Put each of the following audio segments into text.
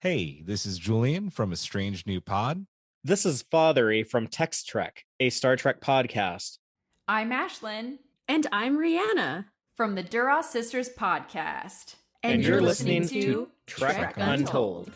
Hey, this is Julian from A Strange New Pod. This is Fatheree from Tex-Trek, a Star Trek podcast. I'm Ashlyn. And I'm Rhianna. From the Duras Sisters Podcast. And you're listening to Trek Untold.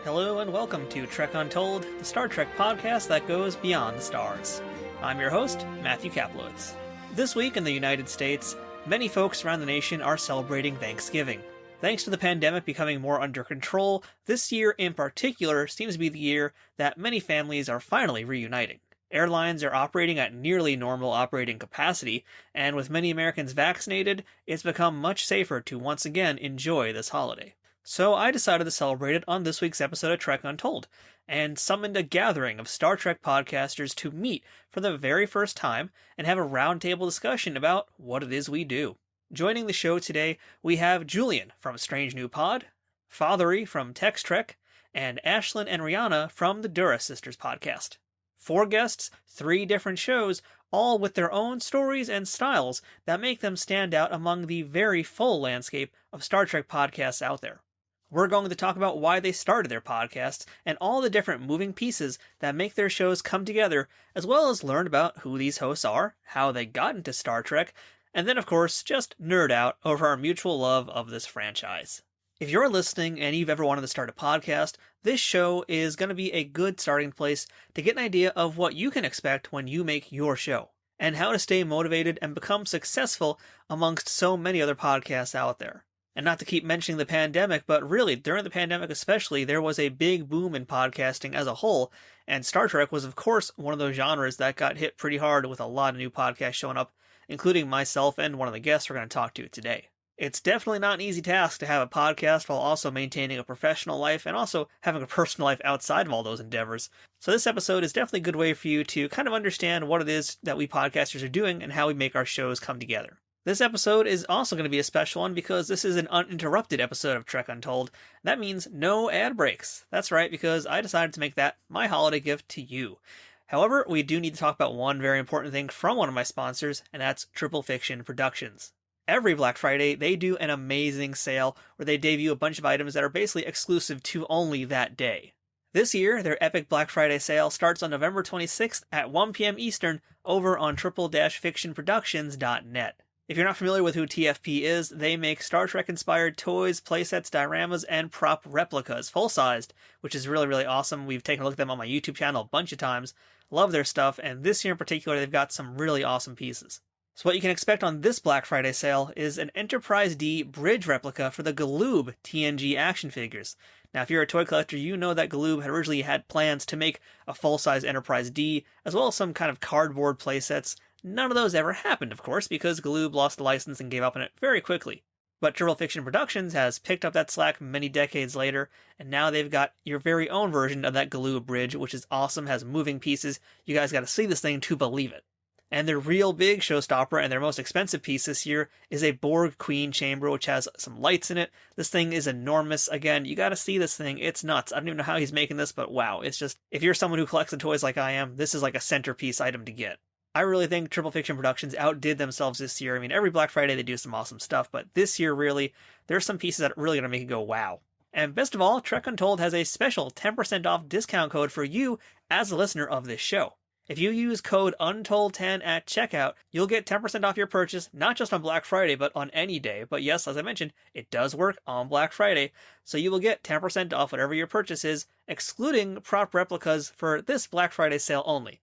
Hello and welcome to Trek Untold, the Star Trek podcast that goes beyond the stars. I'm your host, Matthew Kaplowitz. This week in the United States, many folks around the nation are celebrating Thanksgiving. Thanks to the pandemic becoming more under control, this year in particular seems to be the year that many families are finally reuniting. Airlines are operating at nearly normal operating capacity, and with many Americans vaccinated, it's become much safer to once again enjoy this holiday. So I decided to celebrate it on this week's episode of Trek Untold, and summoned a gathering of Star Trek podcasters to meet for the very first time and have a roundtable discussion about what it is we do. Joining the show today, we have Julian from Strange New Pod, Fatheree from Tex-Trek, and Ashlyn and Rhianna from the Dura Sisters Podcast. 4 guests, 3 different shows, all with their own stories and styles that make them stand out among the very full landscape of Star Trek podcasts out there. We're going to talk about why they started their podcasts and all the different moving pieces that make their shows come together, as well as learn about who these hosts are, how they got into Star Trek, and then of course just nerd out over our mutual love of this franchise. If you're listening and you've ever wanted to start a podcast, this show is going to be a good starting place to get an idea of what you can expect when you make your show, and how to stay motivated and become successful amongst so many other podcasts out there. And not to keep mentioning the pandemic, but really, during the pandemic especially, there was a big boom in podcasting as a whole, and Star Trek was, of course, one of those genres that got hit pretty hard with a lot of new podcasts showing up, including myself and one of the guests we're going to talk to today. It's definitely not an easy task to have a podcast while also maintaining a professional life and also having a personal life outside of all those endeavors. So this episode is definitely a good way for you to kind of understand what it is that we podcasters are doing and how we make our shows come together. This episode is also going to be a special one because this is an uninterrupted episode of Trek Untold. That means no ad breaks. That's right, because I decided to make that my holiday gift to you. However, we do need to talk about one very important thing from one of my sponsors, and that's Triple Fiction Productions. Every Black Friday, they do an amazing sale where they debut a bunch of items that are basically exclusive to only that day. This year, their epic Black Friday sale starts on November 26th at 1 p.m. Eastern over on triple-fictionproductions.net. If you're not familiar with who TFP is, they make Star Trek-inspired toys, playsets, dioramas, and prop replicas, full-sized, which is really, really awesome. We've taken a look at them on my YouTube channel a bunch of times. Love their stuff, and this year in particular, they've got some really awesome pieces. So what you can expect on this Black Friday sale is an Enterprise D bridge replica for the Galoob TNG action figures. Now, if you're a toy collector, you know that Galoob had originally had plans to make a full-size Enterprise D, as well as some kind of cardboard playsets. None of those ever happened, of course, because Galoob lost the license and gave up on it very quickly. But Triple Fiction Productions has picked up that slack many decades later, and now they've got your very own version of that Galoob bridge, which is awesome, has moving pieces. You guys got to see this thing to believe it. And their real big showstopper and their most expensive piece this year is a Borg Queen chamber, which has some lights in it. This thing is enormous. Again, you got to see this thing. It's nuts. I don't even know how he's making this, but wow. It's just, if you're someone who collects the toys like I am, this is like a centerpiece item to get. I really think Triple Fiction Productions outdid themselves this year. I mean, every Black Friday they do some awesome stuff, but this year really, there's some pieces that are really going to make it go wow. And best of all, Trek Untold has a special 10% off discount code for you as a listener of this show. If you use code UNTOLD10 at checkout, you'll get 10% off your purchase, not just on Black Friday, but on any day. But yes, as I mentioned, it does work on Black Friday, so you will get 10% off whatever your purchase is, excluding prop replicas for this Black Friday sale only.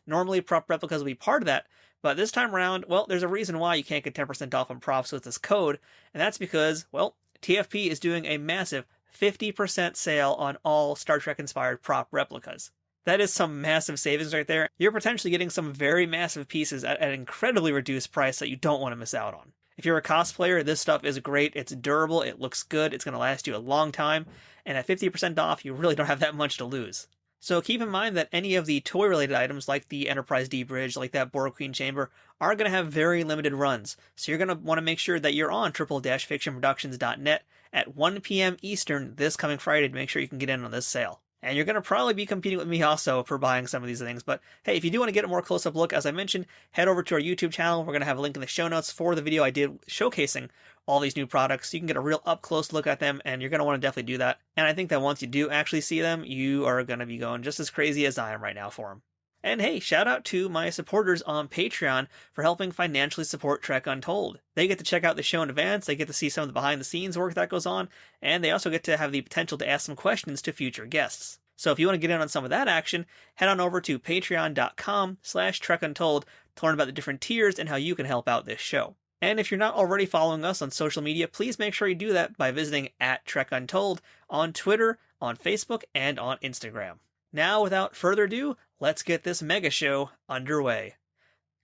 Normally, prop replicas will be part of that, but this time around, well, there's a reason why you can't get 10% off on props with this code, and that's because, well, TFP is doing a massive 50% sale on all Star Trek-inspired prop replicas. That is some massive savings right there. You're potentially getting some very massive pieces at an incredibly reduced price that you don't want to miss out on. If you're a cosplayer, this stuff is great. It's durable, it looks good, it's going to last you a long time, and at 50% off, you really don't have that much to lose. So keep in mind that any of the toy-related items, like the Enterprise D bridge, like that Borg Queen chamber, are going to have very limited runs. So you're going to want to make sure that you're on triple-fictionproductions.net at 1 p.m. Eastern this coming Friday to make sure you can get in on this sale. And you're going to probably be competing with me also for buying some of these things. But hey, if you do want to get a more close-up look, as I mentioned, head over to our YouTube channel. We're going to have a link in the show notes for the video I did showcasing all these new products. So you can get a real up-close look at them, and you're going to want to definitely do that. And I think that once you do actually see them, you are going to be going just as crazy as I am right now for them. And hey, shout out to my supporters on Patreon for helping financially support Trek Untold. They get to check out the show in advance, they get to see some of the behind-the-scenes work that goes on, and they also get to have the potential to ask some questions to future guests. So if you want to get in on some of that action, head on over to patreon.com/TrekUntold to learn about the different tiers and how you can help out this show. And if you're not already following us on social media, please make sure you do that by visiting @TrekUntold on Twitter, on Facebook, and on Instagram. Now, without further ado, let's get this mega show underway.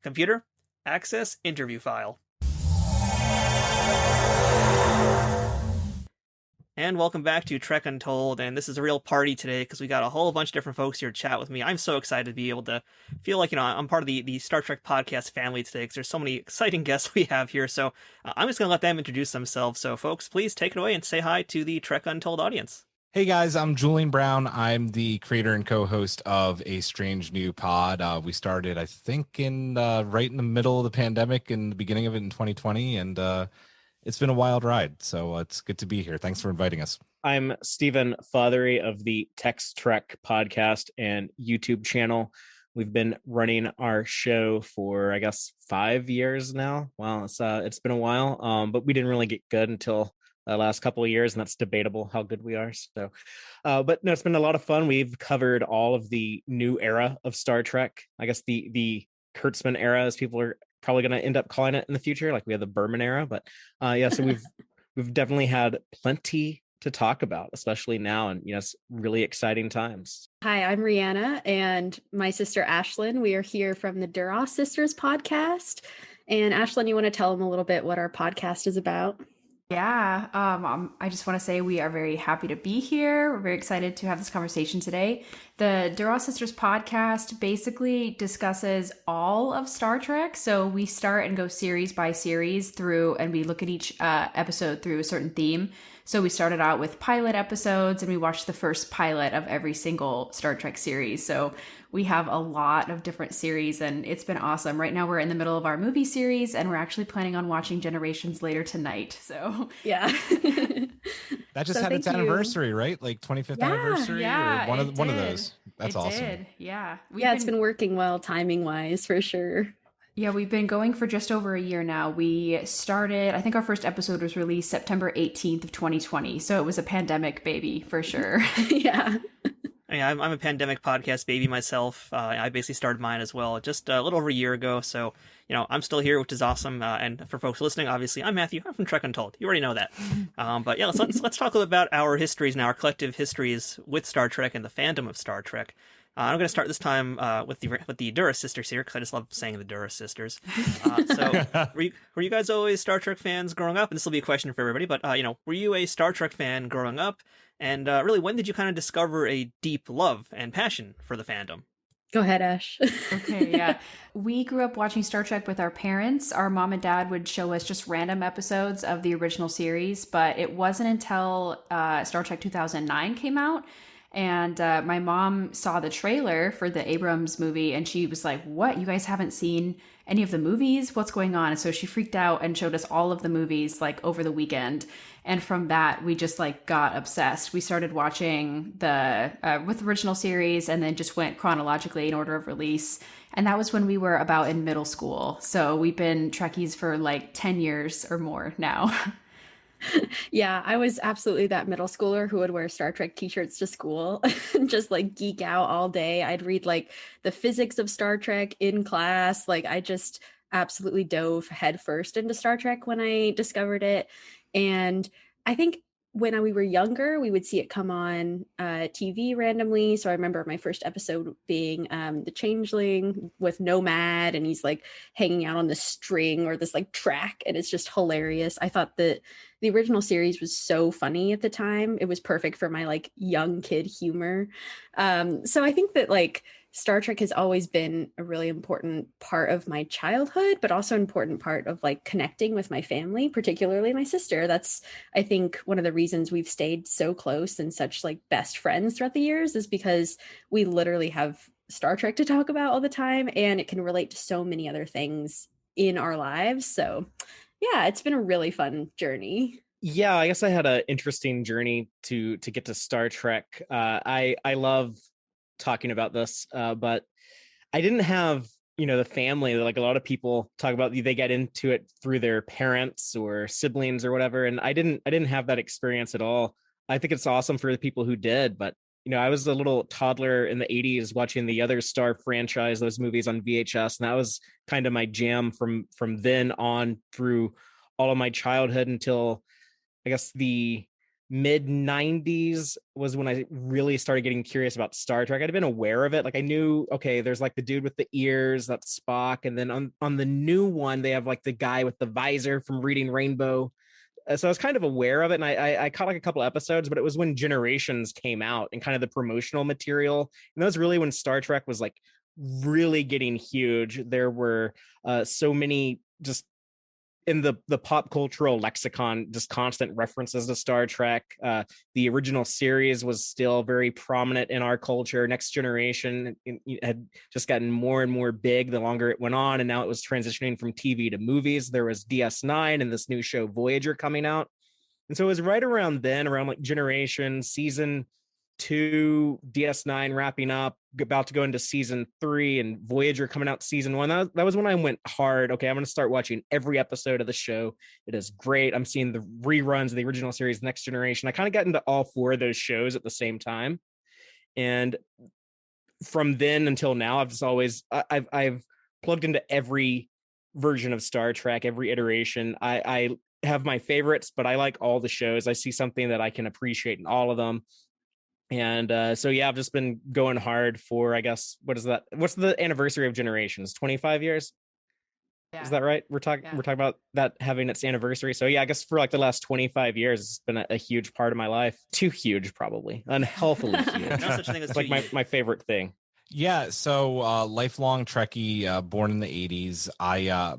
Computer, access interview file. And welcome back to Trek Untold, and this is a real party today because we got a whole bunch of different folks here to chat with me. I'm so excited to be able to feel like, I'm part of the Star Trek podcast family today because there's so many exciting guests we have here, so I'm just going to let them introduce themselves. So folks, please take it away and say hi to the Trek Untold audience. Hey guys, I'm Julian Brown. I'm the creator and co-host of A Strange New Pod. We started, I think, in right in the middle of the pandemic and the beginning of it in 2020, and it's been a wild ride. So it's good to be here. Thanks for inviting us. I'm Stephen Fatheree of the Tex-Trek podcast and YouTube channel. We've been running our show for, I guess, 5 years now. Well, it's been a while, but we didn't really get good until the last couple of years, and that's debatable how good we are. So, but no, it's been a lot of fun. We've covered all of the new era of Star Trek. I guess the Kurtzman era, as people are probably going to end up calling it in the future. Like we have the Berman era, but yeah. So we've definitely had plenty to talk about, especially now, and it's really exciting times. Hi, I'm Rhianna, and my sister Ashlyn. We are here from the Duras Sisters Podcast. And Ashlyn, you want to tell them a little bit what our podcast is about? Yeah, I just want to say we are very happy to be here. We're very excited to have this conversation today. The Duras Sisters podcast basically discusses all of Star Trek. So we start and go series by series through, and we look at each episode through a certain theme. So we started out with pilot episodes, and we watched the first pilot of every single Star Trek series. So we have a lot of different series, and it's been awesome. Right now we're in the middle of our movie series, and we're actually planning on watching Generations later tonight. So yeah. That just had its anniversary, right? Like 25th anniversary, yeah, or one of those. That's awesome. Did. Yeah. It's been working well timing wise for sure. Yeah, we've been going for just over a year now. We started, I think our first episode was released September 18th of 2020. So it was a pandemic baby for sure. Yeah. I mean, I'm a pandemic podcast baby myself. I basically started mine as well just a little over a year ago. So, I'm still here, which is awesome. And for folks listening, obviously, I'm Matthew. I'm from Trek Untold. You already know that. But yeah, let's talk a little about our histories now, our collective histories with Star Trek and the fandom of Star Trek. I'm going to start this time with the Dura Sisters here, because I just love saying the Dura Sisters. So, were you guys always Star Trek fans growing up? And this will be a question for everybody, but were you a Star Trek fan growing up? And really, when did you kind of discover a deep love and passion for the fandom? Go ahead, Ash. Okay, yeah. We grew up watching Star Trek with our parents. Our mom and dad would show us just random episodes of the original series, but it wasn't until Star Trek 2009 came out. And my mom saw the trailer for the Abrams movie, and she was like, what? You guys haven't seen any of the movies? What's going on? And so she freaked out and showed us all of the movies like over the weekend. And from that, we just like got obsessed. We started watching the with original series, and then just went chronologically in order of release. And that was when we were about in middle school. So we've been Trekkies for like 10 years or more now. Yeah, I was absolutely that middle schooler who would wear Star Trek t-shirts to school and just like geek out all day. I'd read like the physics of Star Trek in class. Like I just absolutely dove headfirst into Star Trek when I discovered it. And I think when we were younger, we would see it come on TV randomly. So I remember my first episode being the Changeling with Nomad, and he's like hanging out on this string or this like track, and it's just hilarious. I thought that the original series was so funny at the time. It was perfect for my like young kid humor. So I think that like Star Trek has always been a really important part of my childhood, but also an important part of like connecting with my family, particularly my sister. That's, I think, one of the reasons we've stayed so close and such like best friends throughout the years is because we literally have Star Trek to talk about all the time, and it can relate to so many other things in our lives. So yeah, it's been a really fun journey. Yeah, I guess I had an interesting journey to get to Star Trek. I love talking about this, but I didn't have, the family that like a lot of people talk about. They get into it through their parents or siblings or whatever, and I didn't have that experience at all. I think it's awesome for the people who did, but I was a little toddler in the 80s watching the other Star franchise, those movies on VHS, and that was kind of my jam from then on through all of my childhood until I guess the mid 90s was when I really started getting curious about Star Trek. I'd been aware of it. Like I knew, okay, there's like the dude with the ears, that's Spock. And then on the new one, they have like the guy with the visor from Reading Rainbow. So I was kind of aware of it. And I caught like a couple episodes, but it was when Generations came out and kind of the promotional material. And that was really when Star Trek was like really getting huge. There were so many just in the pop cultural lexicon, just constant references to Star Trek. The original series was still very prominent in our culture. Next Generation had just gotten more and more big the longer it went on, and now it was transitioning from TV to movies. There was DS9 and this new show Voyager coming out, and so it was right around then, around like Generation season 2, DS9 wrapping up, about to go into season 3, and Voyager coming out season 1. That was when I went hard. Okay, I'm going to start watching every episode of the show. It is great. I'm seeing the reruns of the original series, Next Generation. I kind of got into all 4 of those shows at the same time, and from then until now, I've just always I've plugged into every version of Star Trek, every iteration. I have my favorites, but I like all the shows. I see something that I can appreciate in all of them. And so, yeah, I've just been going hard for, I guess, what's the anniversary of Generations? 25 years? Yeah. Is that right? We're talking about that having its anniversary. So yeah, I guess for like the last 25 years, it's been a huge part of my life. Too huge, probably. Unhealthily huge. No such thing as it's like my favorite thing. Yeah, so lifelong Trekkie, born in the 80s.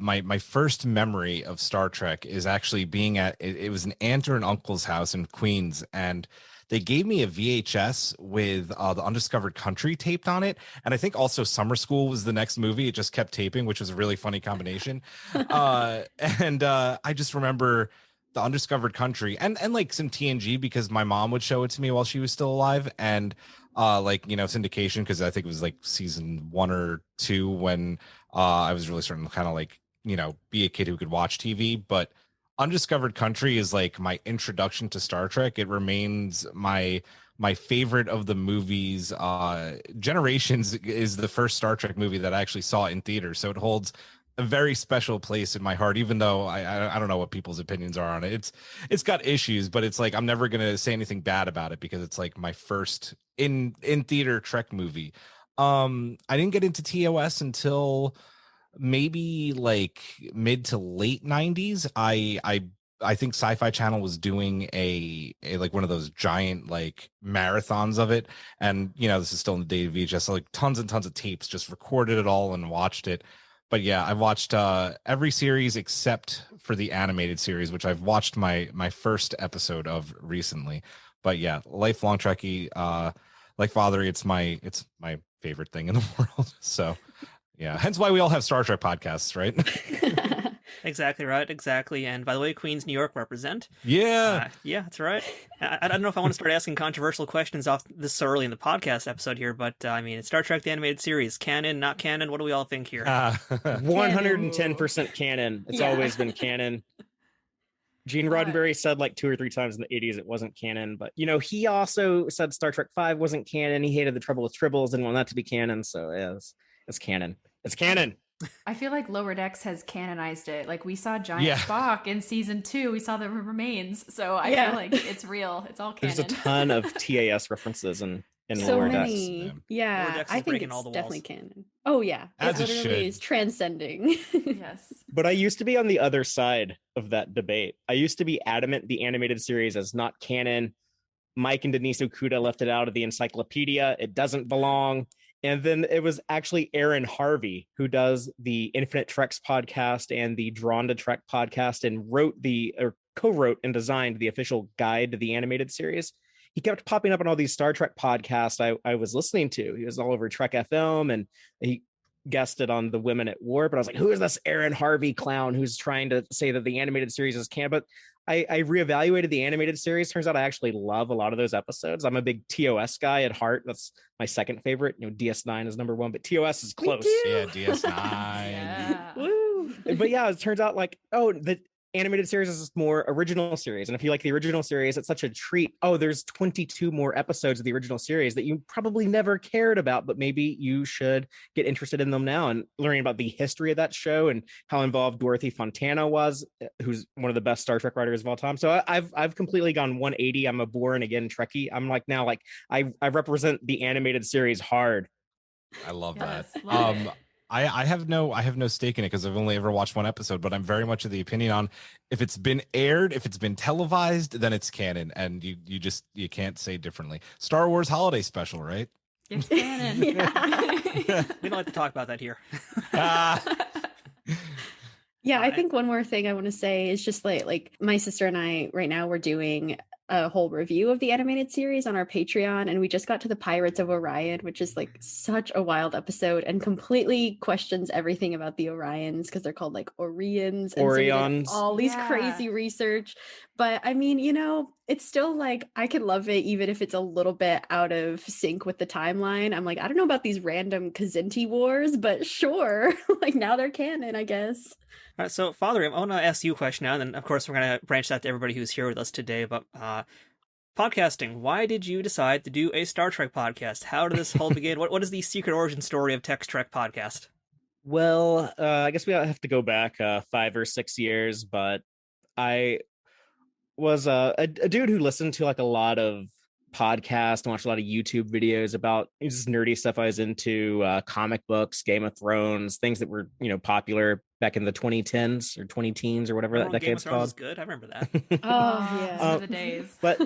My first memory of Star Trek is actually being at it was an aunt or an uncle's house in Queens, and they gave me a VHS with the Undiscovered Country taped on it. And I think also Summer School was the next movie. It just kept taping, which was a really funny combination. I just remember the Undiscovered Country and like some TNG because my mom would show it to me while she was still alive. And syndication, because I think it was like season 1 or 2 when I was really starting to kind of like, be a kid who could watch TV. But Undiscovered Country is like my introduction to Star Trek. It remains my favorite of the movies. Generations is the first Star Trek movie that I actually saw in theaters, so it holds a very special place in my heart, even though I don't know what people's opinions are on it. It's got issues, but it's like I'm never gonna say anything bad about it because it's like my first in theater Trek movie. I didn't get into TOS until maybe like mid to late 90s. I think Sci-Fi Channel was doing a like one of those giant like marathons of it, and this is still in the day of VHS, so like tons and tons of tapes, just recorded it all and watched it. But yeah, I've watched every series except for the animated series, which I've watched my first episode of recently. But yeah, lifelong Trekkie, like Fatheree, it's my favorite thing in the world. So yeah, hence why we all have Star Trek podcasts, right? Exactly right, exactly. And by the way, Queens, New York represent. Yeah. Yeah, that's right. I don't know if I want to start asking controversial questions off this so early in the podcast episode here, but it's Star Trek the Animated Series. Canon, not canon? What do we all think here? 110% canon. It's always been canon. Gene Roddenberry said like 2 or 3 times in the 80s it wasn't canon, but he also said Star Trek 5 wasn't canon. He hated The Trouble with Tribbles, didn't want that to be canon, so yeah, it's canon. It's canon. I feel like Lower Decks has canonized it. Like we saw Giant Spock in season 2. We saw the remains. So I feel like it's real. It's all canon. There's a ton of TAS references in so Lower many. Decks. Yeah, I think it's definitely canon. Oh yeah, As it literally is transcending. Yes. But I used to be on the other side of that debate. I used to be adamant the animated series is not canon. Mike and Denise Okuda left it out of the encyclopedia. It doesn't belong. And then it was actually Aaron Harvey, who does the Infinite Treks podcast and the Drawn to Trek podcast, and co-wrote and designed the official guide to the animated series. He kept popping up on all these Star Trek podcasts I was listening to. He was all over Trek FM, and he guested on the Women at War. But I was like, who is this Aaron Harvey clown who's trying to say that the animated series is canon? But I reevaluated the animated series. Turns out I actually love a lot of those episodes. I'm a big TOS guy at heart. That's my second favorite. DS9 is number 1, but TOS is close. Yeah, DS9. Yeah. Woo! But yeah, it turns out like, the animated series is more original series. And if you like the original series, it's such a treat. Oh, there's 22 more episodes of the original series that you probably never cared about, but maybe you should get interested in them now, and learning about the history of that show and how involved Dorothy Fontana was, who's one of the best Star Trek writers of all time. So I've completely gone 180. I'm a born again Trekkie. I'm like, now, like I represent the animated series hard. I love that. Love it. I have no stake in it because I've only ever watched one episode, but I'm very much of the opinion on if it's been aired, if it's been televised, then it's canon, and you can't say differently. Star Wars Holiday Special, right? It's canon. We don't like to talk about that here. Yeah, I think one more thing I want to say is just like my sister and I right now we're doing a whole review of the animated series on our Patreon, and we just got to the Pirates of Orion, which is like such a wild episode and completely questions everything about the Orions because they're called like Orions. And Orions. So all these crazy research. But I mean, it's still like I can love it even if it's a little bit out of sync with the timeline. I'm like, I don't know about these random Kzinti wars, but sure. Like now they're canon, I guess. All right, so Fatheree, I want to ask you a question now, and then of course we're going to branch that to everybody who's here with us today. But podcasting, why did you decide to do a Star Trek podcast? How did this whole begin? What is the secret origin story of Tex-Trek podcast? Well, I guess we have to go back 5 or 6 years, but I was a dude who listened to like a lot of podcasts and watched a lot of YouTube videos about just nerdy stuff I was into, comic books, Game of Thrones, things that were popular back in the 2010s or 20-teens or whatever that decade's called. Was good. I remember that. Oh yeah, some of the days. But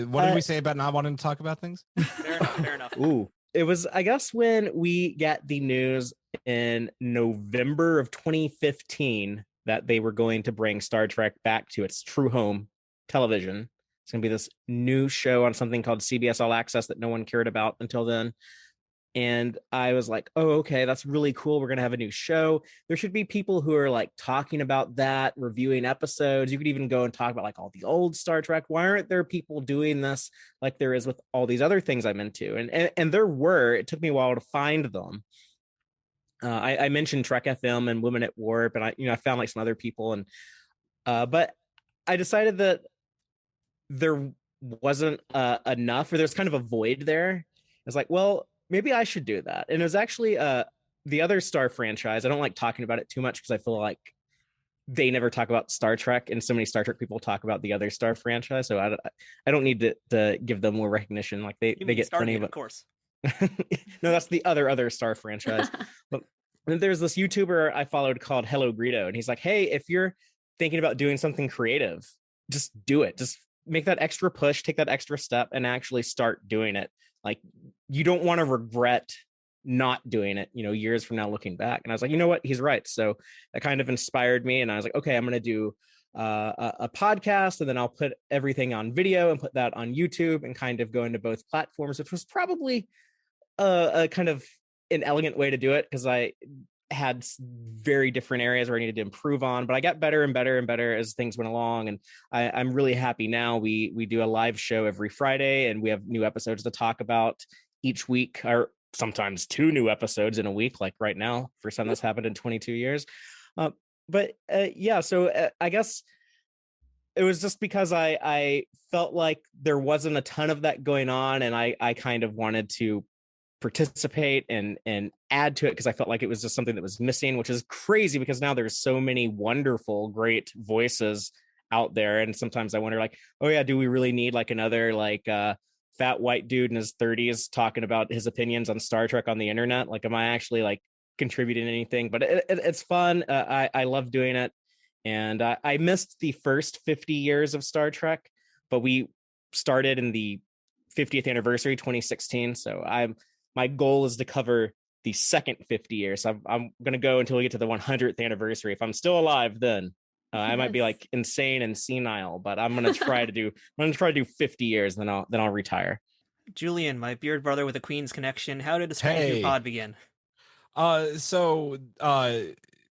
what did we say about not wanting to talk about things? Fair enough. Ooh, it was, I guess, when we got the news in November of 2015 that they were going to bring Star Trek back to its true home, television. It's going to be this new show on something called CBS All Access that no one cared about until then. And I was like, oh, okay, that's really cool. We're going to have a new show. There should be people who are like talking about that, reviewing episodes. You could even go and talk about like all the old Star Trek. Why aren't there people doing this like there is with all these other things I'm into? And there were. It took me a while to find them. I mentioned Trek FM and Women at Warp, and I found like some other people, and but I decided that there wasn't enough, or there's kind of a void there. I was like, well, maybe I should do that. And it was actually the other Star franchise. I don't like talking about it too much because I feel like they never talk about Star Trek, and so many Star Trek people talk about the other Star franchise. So I don't need to give them more recognition. Like they get plenty of it. Of course. No, that's the other Star franchise. But then there's this YouTuber I followed called Hello Greedo, and he's like, hey, if you're thinking about doing something creative, just do it. Just make that extra push, take that extra step, and actually start doing it. Like, you don't want to regret not doing it, years from now looking back. And I was like, you know what? He's right. So that kind of inspired me. And I was like, okay, I'm going to do a podcast, and then I'll put everything on video and put that on YouTube and kind of go into both platforms, which was probably a kind of an elegant way to do it because I had very different areas where I needed to improve on, but I got better and better and better as things went along. And I'm really happy now. We do a live show every Friday, and we have new episodes to talk about each week, or sometimes 2 new episodes in a week, like right now. First time that's happened in 22 years. So I guess it was just because I felt like there wasn't a ton of that going on, and I kind of wanted to participate and add to it, because I felt like it was just something that was missing, which is crazy because now there's so many wonderful, great voices out there. And sometimes I wonder, like, oh yeah, do we really need like another like fat white dude in his 30s talking about his opinions on Star Trek on the internet? Like, am I actually like contributing anything? But it's fun. I love doing it. And I missed the first 50 years of Star Trek, but we started in the 50th anniversary, 2016. So my goal is to cover the second 50 years. So I'm going to go until we get to the 100th anniversary. If I'm still alive, then I might be like insane and senile, but I'm going to try to do 50 years. Then I'll retire. Julian, my beard brother with a Queen's connection. How did a Strange New Pod begin?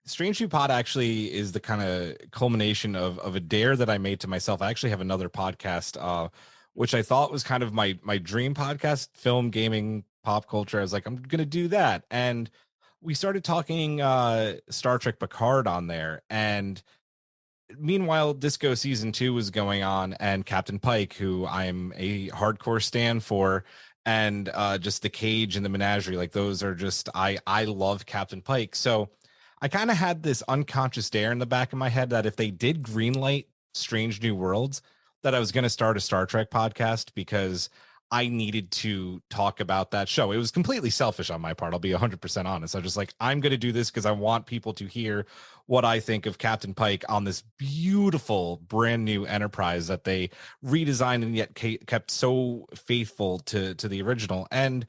Strange New Pod actually is the kind of culmination of a dare that I made to myself. I actually have another podcast, which I thought was kind of my dream podcast, film, gaming, pop culture. I was like, I'm going to do that. And we started talking Star Trek Picard on there. And meanwhile, Disco season 2 was going on, and Captain Pike, who I'm a hardcore stan for, and just the Cage and the Menagerie, like those are just, I love Captain Pike. So I kind of had this unconscious dare in the back of my head that if they did greenlight Strange New Worlds, that I was going to start a Star Trek podcast, because I needed to talk about that show. It was completely selfish on my part. I'll be 100% honest. I was just like, I'm going to do this because I want people to hear what I think of Captain Pike on this beautiful brand new Enterprise that they redesigned and yet kept so faithful to the original. And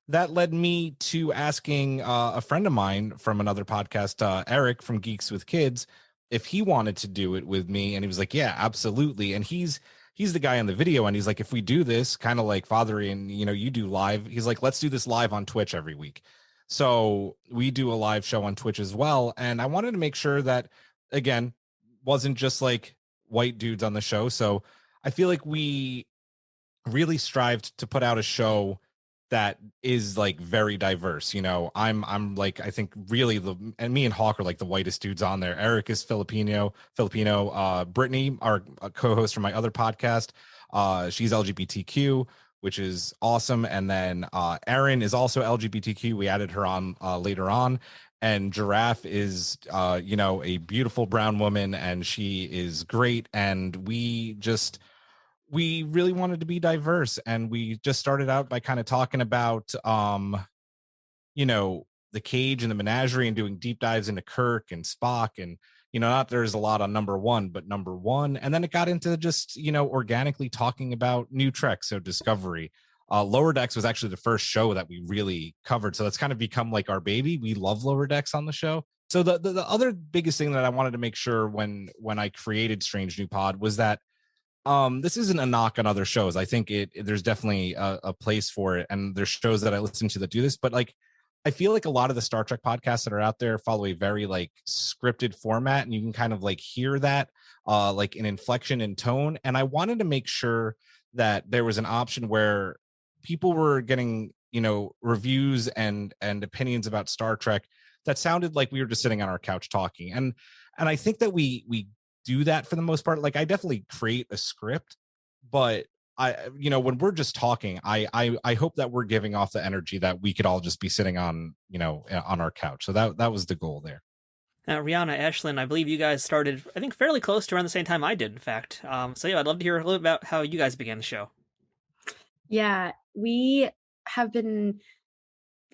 that led me to asking a friend of mine from another podcast, Eric from Geeks with Kids, if he wanted to do it with me. And he was like, yeah, absolutely. And he's the guy on the video, and he's like, if we do this kind of like Fatheree and, you do live, he's like, let's do this live on Twitch every week. So we do a live show on Twitch as well. And I wanted to make sure that, again, wasn't just like white dudes on the show. So I feel like we really strived to put out a show that is like very diverse. I'm like, I think really and me and Hawk are like the whitest dudes on there. Eric is Filipino. Brittany, our co-host from my other podcast, she's LGBTQ, which is awesome. And then Erin is also LGBTQ. We added her on later on. And Giraffe is a beautiful brown woman, and she is great. And we really wanted to be diverse, and we just started out by kind of talking about the Cage and the Menagerie, and doing deep dives into Kirk and Spock, and not there's a lot on number one, and then it got into just organically talking about new Trek. So Discovery, Lower Decks was actually the first show that we really covered, so that's kind of become like our baby. We love Lower Decks on the show. So the other biggest thing that I wanted to make sure when I created Strange New Pod was that this isn't a knock on other shows. I think there's definitely a place for it, and there's shows that I listen to that do this, but like I feel like a lot of the Star Trek podcasts that are out there follow a very like scripted format, and you can kind of like hear that like an inflection in tone. And I wanted to make sure that there was an option where people were getting reviews and opinions about Star Trek that sounded like we were just sitting on our couch talking. And I think that we do that for the most part. Like I definitely create a script, but when we're just talking, I hope that we're giving off the energy that we could all just be sitting on our couch. So that was the goal there. Rhianna, Ashlyn, I believe you guys started, I think, fairly close to around the same time I did, in fact. So yeah, I'd love to hear a little bit about how you guys began the show. Yeah, we have been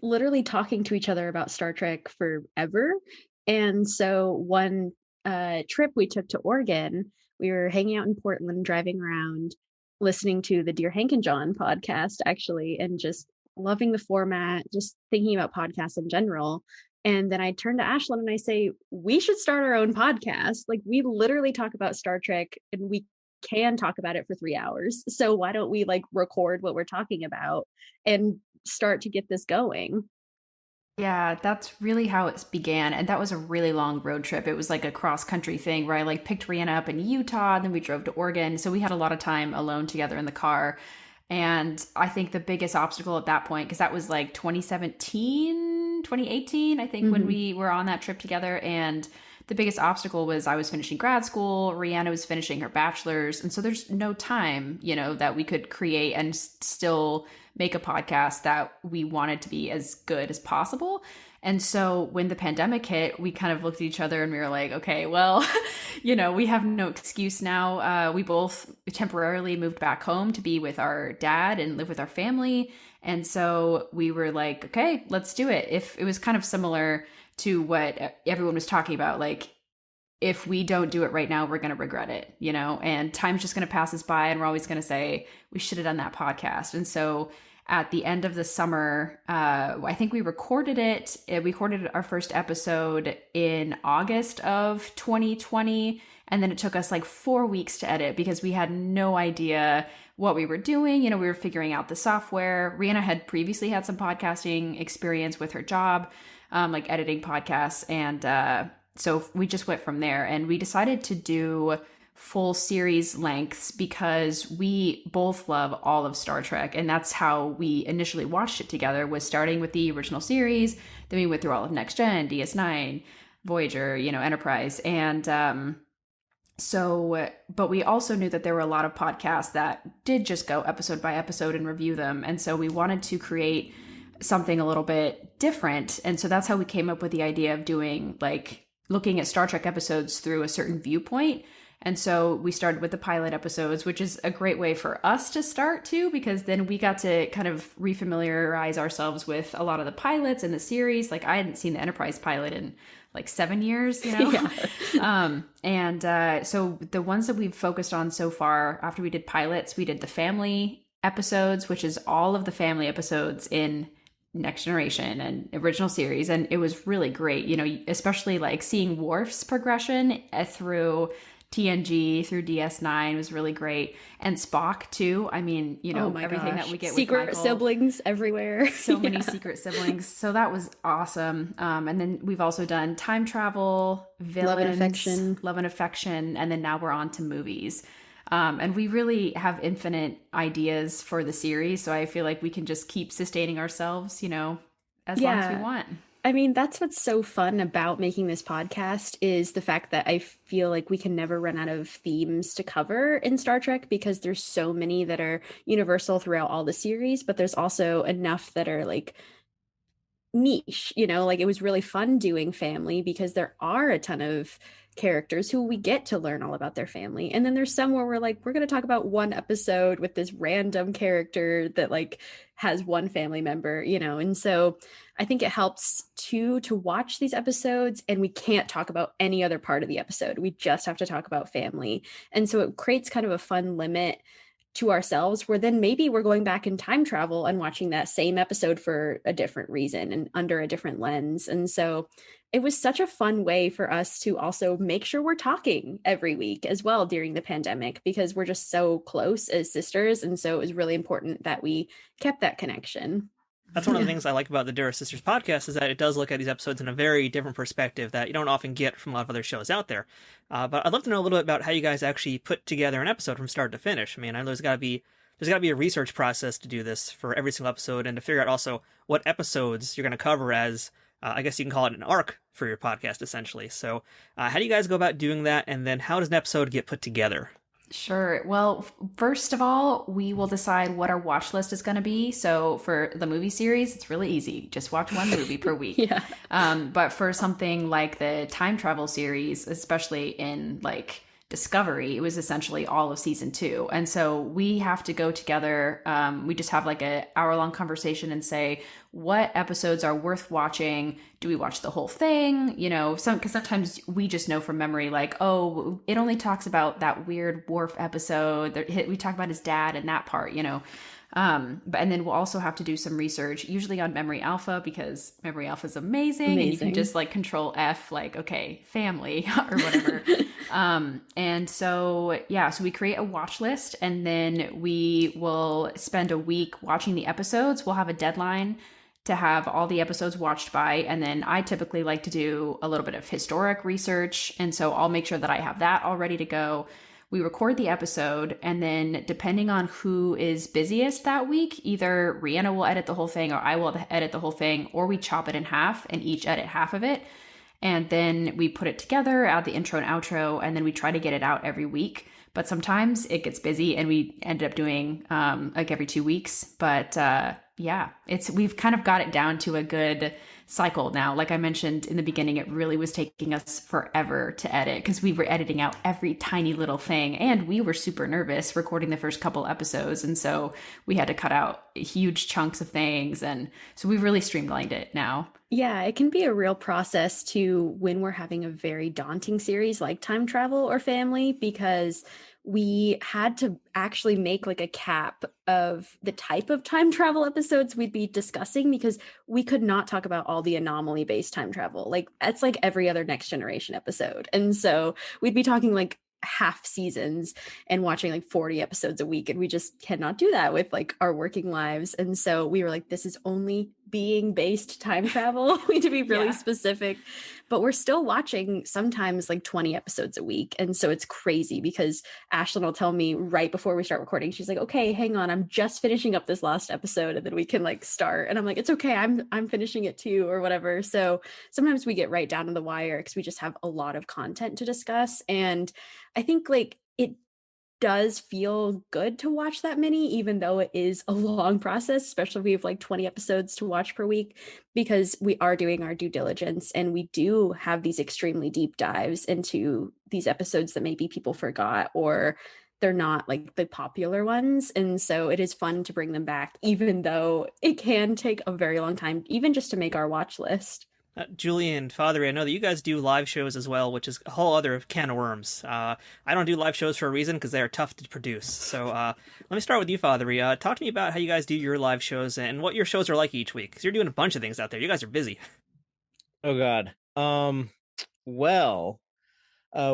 literally talking to each other about Star Trek forever. And so one trip we took to Oregon, we were hanging out in Portland, driving around, listening to the Dear Hank and John podcast, actually, and just loving the format, just thinking about podcasts in general. And then I turn to Ashlyn and I say, we should start our own podcast. Like, we literally talk about Star Trek, and we can talk about it for 3 hours. So why don't we like record what we're talking about and start to get this going? Yeah, that's really how it began. And that was a really long road trip. It was like a cross country thing where I like picked Rhianna up in Utah, and then we drove to Oregon. So we had a lot of time alone together in the car. And I think the biggest obstacle at that point, because that was like 2018, I think, when we were on that trip together. And the biggest obstacle was I was finishing grad school, Rhianna was finishing her bachelor's. And so there's no time, that we could create and still make a podcast that we wanted to be as good as possible. And so when the pandemic hit, we kind of looked at each other and we were like, okay, well, we have no excuse now. We both temporarily moved back home to be with our dad and live with our family. And so we were like, okay, let's do it. If it was kind of similar to what everyone was talking about, like, if we don't do it right now, we're going to regret it, and time's just going to pass us by and we're always going to say, we should have done that podcast. And so at the end of the summer, I think we recorded it. We recorded our first episode in August of 2020. And then it took us like 4 weeks to edit because we had no idea what we were doing. We were figuring out the software. Rhianna had previously had some podcasting experience with her job, like editing podcasts. And so we just went from there, and we decided to do full series lengths because we both love all of Star Trek, and that's how we initially watched it together, was starting with the original series. Then we went through all of Next Gen, DS9, Voyager, Enterprise, and but we also knew that there were a lot of podcasts that did just go episode by episode and review them, and so we wanted to create something a little bit different. And so that's how we came up with the idea of doing, like, looking at Star Trek episodes through a certain viewpoint. And so we started with the pilot episodes, which is a great way for us to start too, because then we got to kind of refamiliarize ourselves with a lot of the pilots in the series. Like, I hadn't seen the Enterprise pilot in like 7 years, Yeah. So the ones that we've focused on so far, after we did pilots, we did the family episodes, which is all of the family episodes in Next Generation and original series. And it was really great, especially like seeing Worf's progression through TNG, through DS9 was really great. And Spock too. I mean, everything that we get secret with Michael, siblings everywhere. So many secret siblings. So that was awesome. And then we've also done time travel, villains, love and affection. And then now we're on to movies. And we really have infinite ideas for the series. So I feel like we can just keep sustaining ourselves, as long as we want. I mean, that's what's so fun about making this podcast, is the fact that I feel like we can never run out of themes to cover in Star Trek, because there's so many that are universal throughout all the series, but there's also enough that are like niche, like it was really fun doing family because there are a ton of characters who we get to learn all about their family. And then there's some where we're like, we're going to talk about one episode with this random character that like has one family member, and so I think it helps to watch these episodes and we can't talk about any other part of the episode. We just have to talk about family. And so it creates kind of a fun limit to ourselves, where then maybe we're going back in time travel and watching that same episode for a different reason and under a different lens. And so it was such a fun way for us to also make sure we're talking every week as well during the pandemic, because we're just so close as sisters. And so it was really important that we kept that connection. That's one of the things I like about the Dura Sisters podcast, is that it does look at these episodes in a very different perspective that you don't often get from a lot of other shows out there. But I'd love to know a little bit about how you guys actually put together an episode from start to finish. I mean, I know there's got to be a research process to do this for every single episode, and to figure out also what episodes you're going to cover as, I guess you can call it an arc for your podcast, essentially. So how do you guys go about doing that? And then how does an episode get put together? Sure. Well, first of all, we will decide what our watch list is going to be. So for the movie series, it's really easy. Just watch one movie per week. Yeah. But for something like the time travel series, especially in like Discovery, it was essentially all of season 2. And so we have to go together. We just have like an hour-long conversation and say, what episodes are worth watching? Do we watch the whole thing? Because sometimes we just know from memory, like, oh, it only talks about that weird Worf episode. We talk about his dad and that part, and then we'll also have to do some research, usually on Memory Alpha, because Memory Alpha is amazing. And you can just like control F, like, okay, family or whatever. So we create a watch list, and then we will spend a week watching the episodes. We'll have a deadline to have all the episodes watched by. And then I typically like to do a little bit of historic research. And so I'll make sure that I have that all ready to go. We record the episode, and then depending on who is busiest that week, either Rhianna will edit the whole thing or I will edit the whole thing, or we chop it in half and each edit half of it. And then we put it together, add the intro and outro, and then we try to get it out every week. but sometimes it gets busy and we ended up doing like every 2 weeks. But yeah, we've kind of got it down to a good cycle now. Like I mentioned in the beginning, it really was taking us forever to edit because we were editing out every tiny little thing, and we were super nervous recording the first couple episodes, and so we had to cut out huge chunks of things, and so we've really streamlined it now. Yeah, it can be a real process to when we're having a very daunting series like time travel or family, because we had to actually make like a cap of the type of time travel episodes we'd be discussing, because we could not talk about all the anomaly based time travel. Like that's like every other Next Generation episode. And so we'd be talking like half seasons and watching like 40 episodes a week, and we just cannot do that with like our working lives. And so we were like, this is only being based time travel. We need to be really specific, but we're still watching sometimes like 20 episodes a week. And so it's crazy because Ashlyn will tell me right before we start recording, she's like, okay, hang on, I'm just finishing up this last episode and then we can like start. And I'm like, it's okay, I'm finishing it too, or whatever. So sometimes we get right down to the wire because we just have a lot of content to discuss. And I think like it does feel good to watch that many, even though it is a long process, especially if we have like 20 episodes to watch per week, because we are doing our due diligence and we do have these extremely deep dives into these episodes that maybe people forgot or they're not like the popular ones. And so it is fun to bring them back, even though it can take a very long time, even just to make our watch list. Julian, Fatheree, I know that you guys do live shows as well, which is a whole other can of worms. I don't do live shows for a reason because they are tough to produce. So let me start with you, Fatheree. Talk to me about how you guys do your live shows and what your shows are like each week, because you're doing a bunch of things out there. You guys are busy. Oh, God.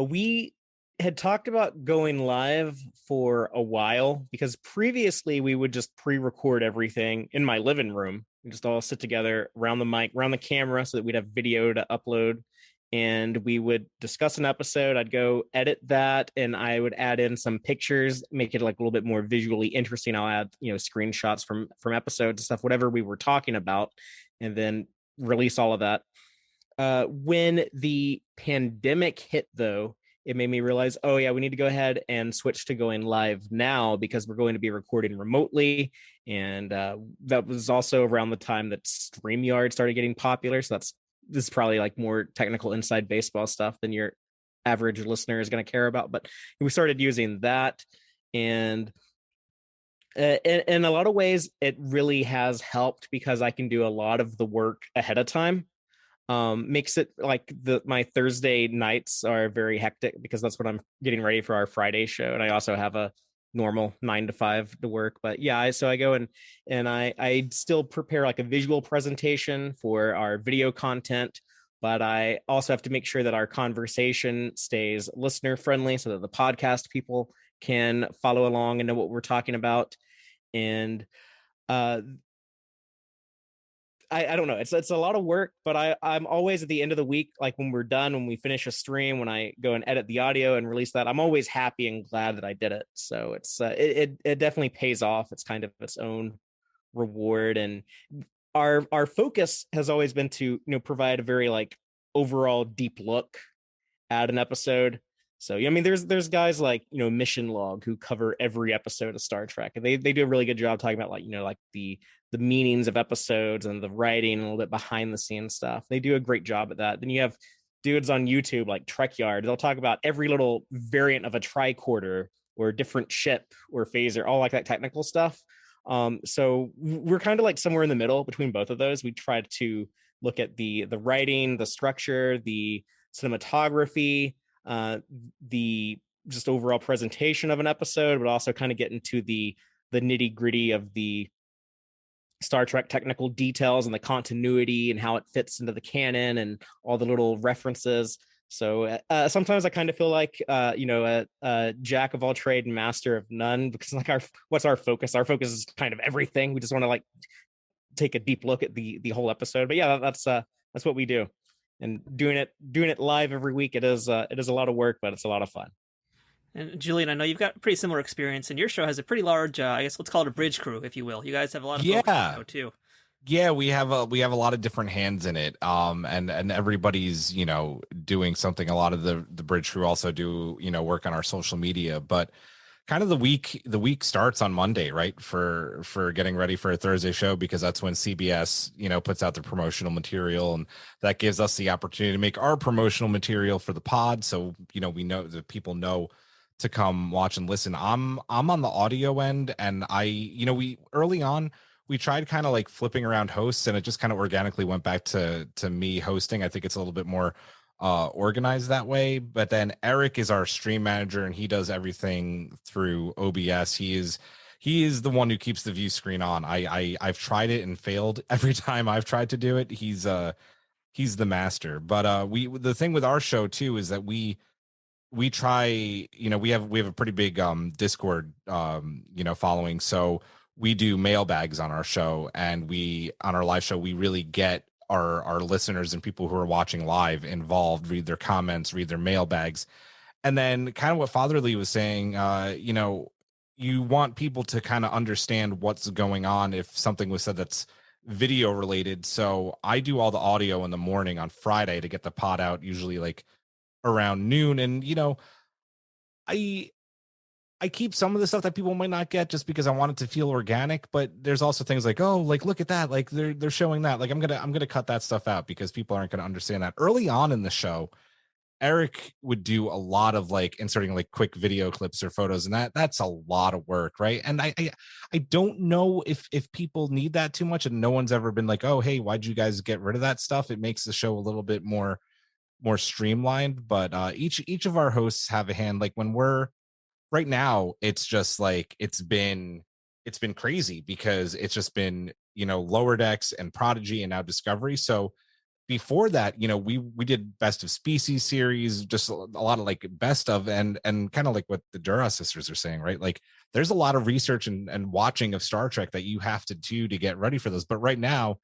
We had talked about going live for a while because previously we would just pre-record everything in my living room. We just all sit together around the mic, around the camera, so that we'd have video to upload, and we would discuss an episode. I'd go edit that, and I would add in some pictures, make it like a little bit more visually interesting. I'll add, screenshots from episodes and stuff, whatever we were talking about, and then release all of that. When the pandemic hit, though, it made me realize, oh yeah, we need to go ahead and switch to going live now because we're going to be recording remotely. And that was also around the time that StreamYard started getting popular. So this is probably like more technical inside baseball stuff than your average listener is going to care about. But we started using that. And in a lot of ways, it really has helped because I can do a lot of the work ahead of time. Makes it like my Thursday nights are very hectic because that's when I'm getting ready for our Friday show. And I also have a normal 9 to 5 to work. But yeah, so I go and I still prepare like a visual presentation for our video content, but I also have to make sure that our conversation stays listener friendly so that the podcast people can follow along and know what we're talking about. And I don't know. It's a lot of work, but I'm always at the end of the week, like when we're done, when we finish a stream, when I go and edit the audio and release that, I'm always happy and glad that I did it. So it's it definitely pays off. It's kind of its own reward, and our focus has always been to provide a very like overall deep look at an episode. So I mean, there's guys like Mission Log who cover every episode of Star Trek, and they do a really good job talking about like like the meanings of episodes and the writing and a little bit behind the scenes stuff. They do a great job at that. Then you have dudes on YouTube like Trek Yard. They'll talk about every little variant of a tricorder or different ship or phaser, all like that technical stuff. So we're kind of like somewhere in the middle between both of those. We try to look at the writing, the structure, the cinematography, the just overall presentation of an episode, but also kind of get into the nitty gritty of the Star Trek technical details and the continuity and how it fits into the canon and all the little references. So sometimes I kind of feel like a jack of all trade and master of none, because like what's our focus? Our focus is kind of everything. We just want to like take a deep look at the whole episode. But yeah, that's what we do. And doing it live every week, it is a lot of work, but it's a lot of fun. And Julian, I know you've got a pretty similar experience, and your show has a pretty large, I guess let's call it a bridge crew, if you will. You guys have a lot of folks on the show too. Yeah, we have a lot of different hands in it. And everybody's, doing something. A lot of the bridge crew also do, work on our social media, but kind of the week starts on Monday, right? For getting ready for a Thursday show, because that's when CBS, puts out the promotional material, and that gives us the opportunity to make our promotional material for the pod. So, we know that people know to come watch and listen. I'm on the audio end, and we early on we tried kind of like flipping around hosts, and it just kind of organically went back to me hosting. I think it's a little bit more organized that way. But then Eric is our stream manager, and he does everything through OBS. He is the one who keeps the view screen on. I've tried it and failed every time I've tried to do it. He's the master. But the thing with our show too is that we try, we have a pretty big Discord following. So we do mailbags on our show, and on our live show we really get our listeners and people who are watching live involved, read their comments, read their mailbags. And then kind of what Fatheree was saying, you want people to kind of understand what's going on if something was said that's video related. So I do all the audio in the morning on Friday to get the pod out, usually like around noon. And I keep some of the stuff that people might not get just because I want it to feel organic, but there's also things like, oh, like look at that, like they're showing that, like I'm gonna cut that stuff out because people aren't gonna understand that. Early on in the show, Eric would do a lot of like inserting like quick video clips or photos, and that's a lot of work, right? And I don't know if people need that too much, and no one's ever been like, oh, hey, why'd you guys get rid of that stuff? It makes the show a little bit more streamlined. But each of our hosts have a hand. Like when we're right now, it's just like it's been crazy because it's just been Lower Decks and Prodigy and now Discovery. So before that, we did Best of Species series, just a lot of like best of, and kind of like what the Dura Sisters are saying, right? Like there's a lot of research and watching of Star Trek that you have to do to get ready for those. But right now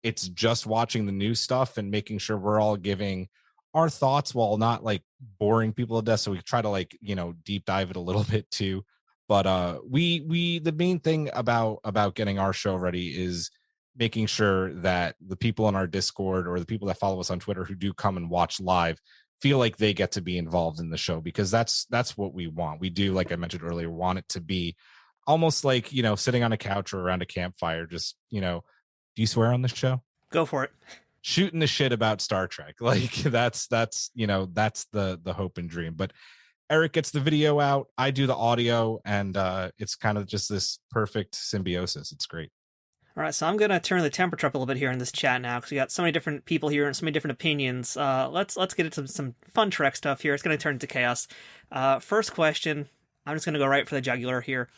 it's just watching the new stuff and making sure we're all giving our thoughts while not like boring people to death. So we try to like, deep dive it a little bit too. But we the main thing about getting our show ready is making sure that the people in our Discord or the people that follow us on Twitter who do come and watch live feel like they get to be involved in the show, because that's what we want. We do, like I mentioned earlier, want it to be almost like, sitting on a couch or around a campfire, just, do you swear on the show? Go for it. Shooting the shit about Star Trek. Like that's the hope and dream. But Eric gets the video out, I do the audio, and it's kind of just this perfect symbiosis. It's great. All right, so I'm gonna turn the temperature up a little bit here in this chat now because we got so many different people here and so many different opinions. Let's get into some fun Trek stuff here. It's gonna turn into chaos. First question, I'm just gonna go right for the jugular here.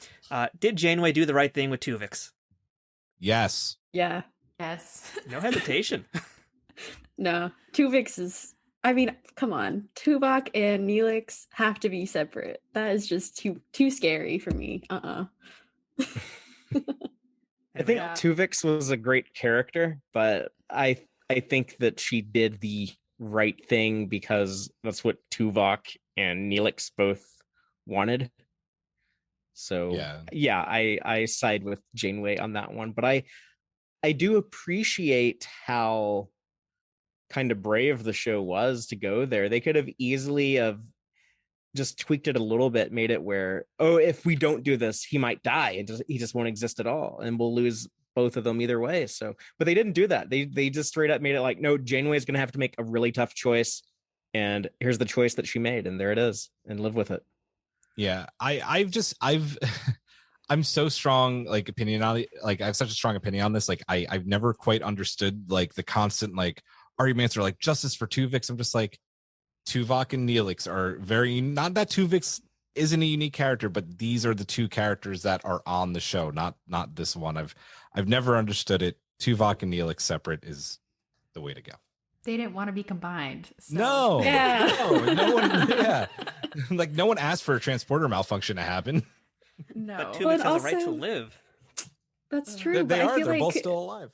Did Janeway do the right thing with Tuvix? Yes. Yeah. Yes. No hesitation. No, Tuvix is, I mean, come on. Tuvok and Neelix have to be separate. That is just too scary for me. I think Tuvix was a great character, but I think that she did the right thing because that's what Tuvok and Neelix both wanted. So yeah, I side with Janeway on that one, but I do appreciate how kind of brave the show was to go there. They could have easily have just tweaked it a little bit, made it where, oh, if we don't do this, he might die and he just won't exist at all, and we'll lose both of them either way. So, but they didn't do that. They just straight up made it like, no, Janeway's going to have to make a really tough choice, and here's the choice that she made, and there it is, and live with it. Yeah, I'm so strong, like opinion on it. Like I have such a strong opinion on this. Like I've never quite understood like the constant like arguments or like justice for Tuvix. I'm just like, Tuvok and Neelix are very, not that Tuvix isn't a unique character, but these are the two characters that are on the show, not this one. I've never understood it. Tuvok and Neelix separate is the way to go. They didn't want to be combined. So. No, yeah. no one, yeah, like no one asked for a transporter malfunction to happen. No, but Tuvix has a right to live. That's true. They are. They're like, both still alive.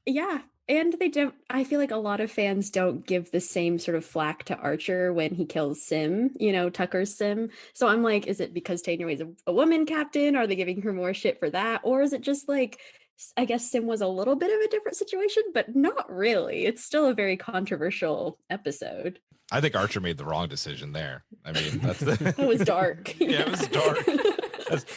Yeah. And they don't, I feel like a lot of fans don't give the same sort of flack to Archer when he kills Sim, Tucker's Sim. So I'm like, is it because Janeway's a woman captain? Are they giving her more shit for that? Or is it just like, I guess Sim was a little bit of a different situation, but not really. It's still a very controversial episode. I think Archer made the wrong decision there. I mean, that's the It was dark. Yeah, it was dark.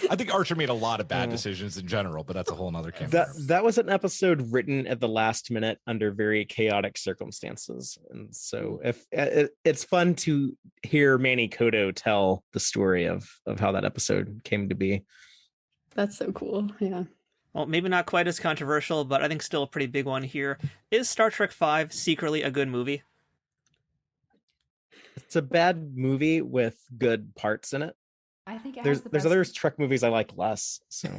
I think Archer made a lot of bad decisions in general, but that's a whole nother can. That was an episode written at the last minute under very chaotic circumstances, and so if it's fun to hear Manny Koto tell the story of how that episode came to be. That's so cool. Yeah. Well, maybe not quite as controversial, but I think still a pretty big one here. Is Star Trek V secretly a good movie? It's a bad movie with good parts in it. I think it there's other Trek movies I like less. So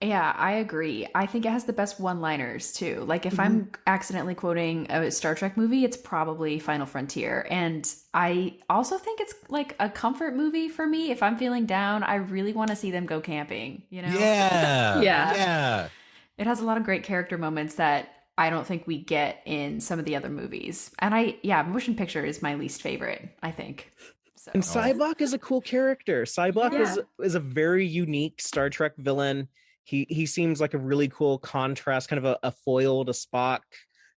yeah, I agree. I think it has the best one-liners too. Like if I'm accidentally quoting a Star Trek movie, it's probably Final Frontier. And I also think it's like a comfort movie for me. If I'm feeling down, I really want to see them go camping, you know? Yeah. Yeah. It has a lot of great character moments that I don't think we get in some of the other movies. And motion picture is my least favorite, I think. So. And Sybok is a cool character. Sybok is a very unique Star Trek villain. He seems like a really cool contrast, kind of a foil to Spock.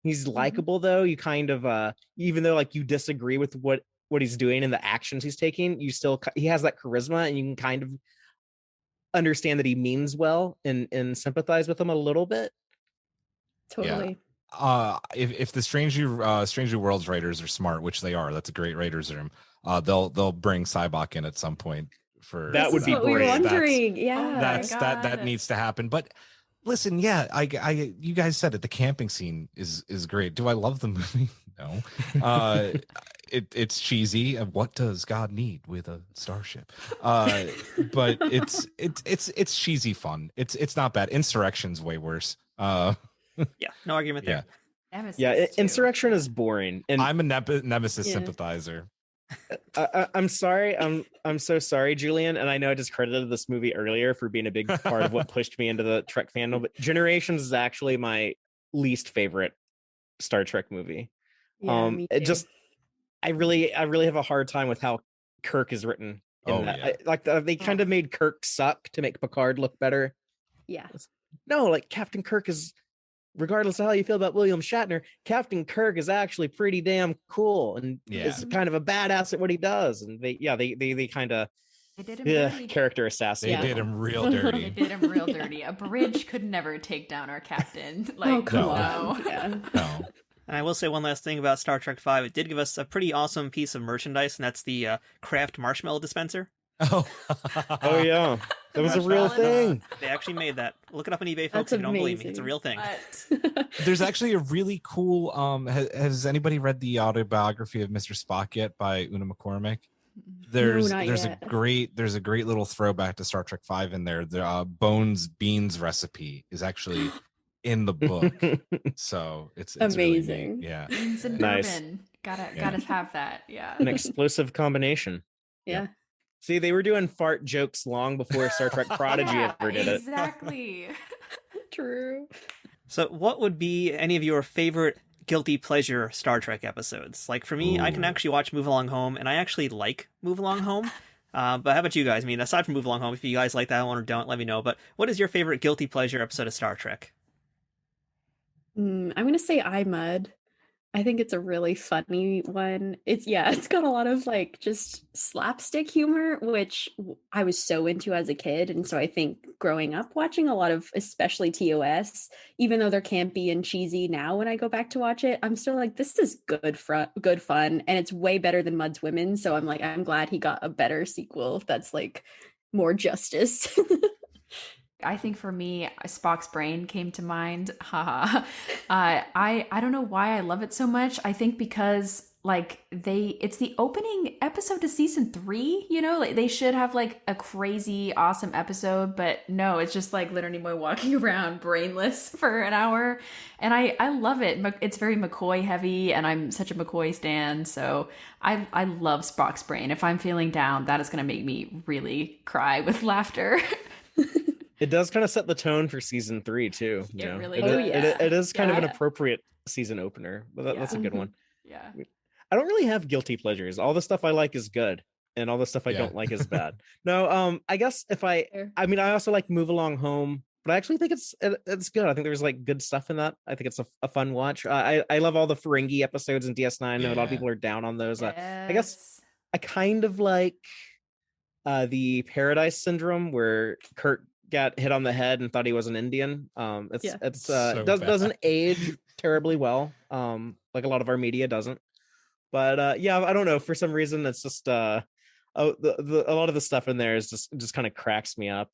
He's likable though. You kind of even though like you disagree with what he's doing and the actions he's taking, he has that charisma, and you can kind of understand that he means well and sympathize with him a little bit. Totally. Yeah. If the Strange New Worlds writers are smart, which they are, that's a great writers room. They'll bring Sybok in at some point. For that would be what great. We were wondering. That needs to happen. But listen, I you guys said it. The camping scene is great. Do I love the movie? No. It's cheesy. What does God need with a starship? But it's cheesy fun. It's not bad. Insurrection's way worse. Yeah, no argument there. Insurrection is boring, and I'm a Nemesis sympathizer. I'm sorry. I'm so sorry, Julian. And I know I discredited this movie earlier for being a big part of what pushed me into the Trek fandom, but Generations is actually my least favorite Star Trek movie. Me too. I really have a hard time with how Kirk is written. They kind of made Kirk suck to make Picard look better. Yeah. No, like Captain Kirk is, regardless of how you feel about William Shatner, Captain Kirk is actually pretty damn cool and is kind of a badass at what he does. And they kind of character assassin. They did him real dirty. They did him real dirty. A bridge could never take down our captain. Like, come on. No. And I will say one last thing about Star Trek V. It did give us a pretty awesome piece of merchandise, and that's the Kraft marshmallow dispenser. Oh yeah, that was a real thing. They actually made that. Look it up on eBay, folks. If you don't believe me, it's a real thing. There's actually a really cool. Has anybody read the autobiography of Mr. Spock yet by Una McCormick? There's a great little throwback to Star Trek V in there. The Bones Beans recipe is actually in the book, so it's amazing. Really neat. Beans and bourbon. Gotta have that. Yeah, an explosive combination. Yeah. See, they were doing fart jokes long before Star Trek Prodigy ever did it. Exactly. True. So what would be any of your favorite guilty pleasure Star Trek episodes? Like for me, I can actually watch Move Along Home, and I actually like Move Along Home. But how about you guys? I mean, aside from Move Along Home, if you guys like that one or don't, let me know. But what is your favorite guilty pleasure episode of Star Trek? I'm going to say I Mud. I think it's a really funny one. It's got a lot of like just slapstick humor, which I was so into as a kid. And so I think growing up watching a lot of, especially TOS, even though they're campy and cheesy now, when I go back to watch it, I'm still like, this is good fun. And it's way better than Mud's Women. So I'm like, I'm glad he got a better sequel that's like more justice. I think for me, Spock's brain came to mind. I don't know why I love it so much. I think because it's the opening episode to season 3, you know, like they should have like a crazy awesome episode, but no, it's just like Leonard Nimoy walking around brainless for an hour. And I love it. It's very McCoy heavy, and I'm such a McCoy stan. So I love Spock's brain. If I'm feeling down, that is going to make me really cry with laughter. It does kind of set the tone for season 3 too. It really does. It is kind of an appropriate season opener, but that's a good one. Yeah. I don't really have guilty pleasures. All the stuff I like is good, and all the stuff I don't like is bad. No, I guess I also like Move Along Home but I actually think it's good. I think there's like good stuff in that. I think it's a fun watch. I love all the Ferengi episodes in DS9. I know a lot of people are down on those. Yes. I guess I kind of like the Paradise Syndrome, where Kirk got hit on the head and thought he was an Indian. Doesn't age terribly well. Like a lot of our media doesn't. But yeah, I don't know. For some reason, it's just a lot of the stuff in there is just kind of cracks me up.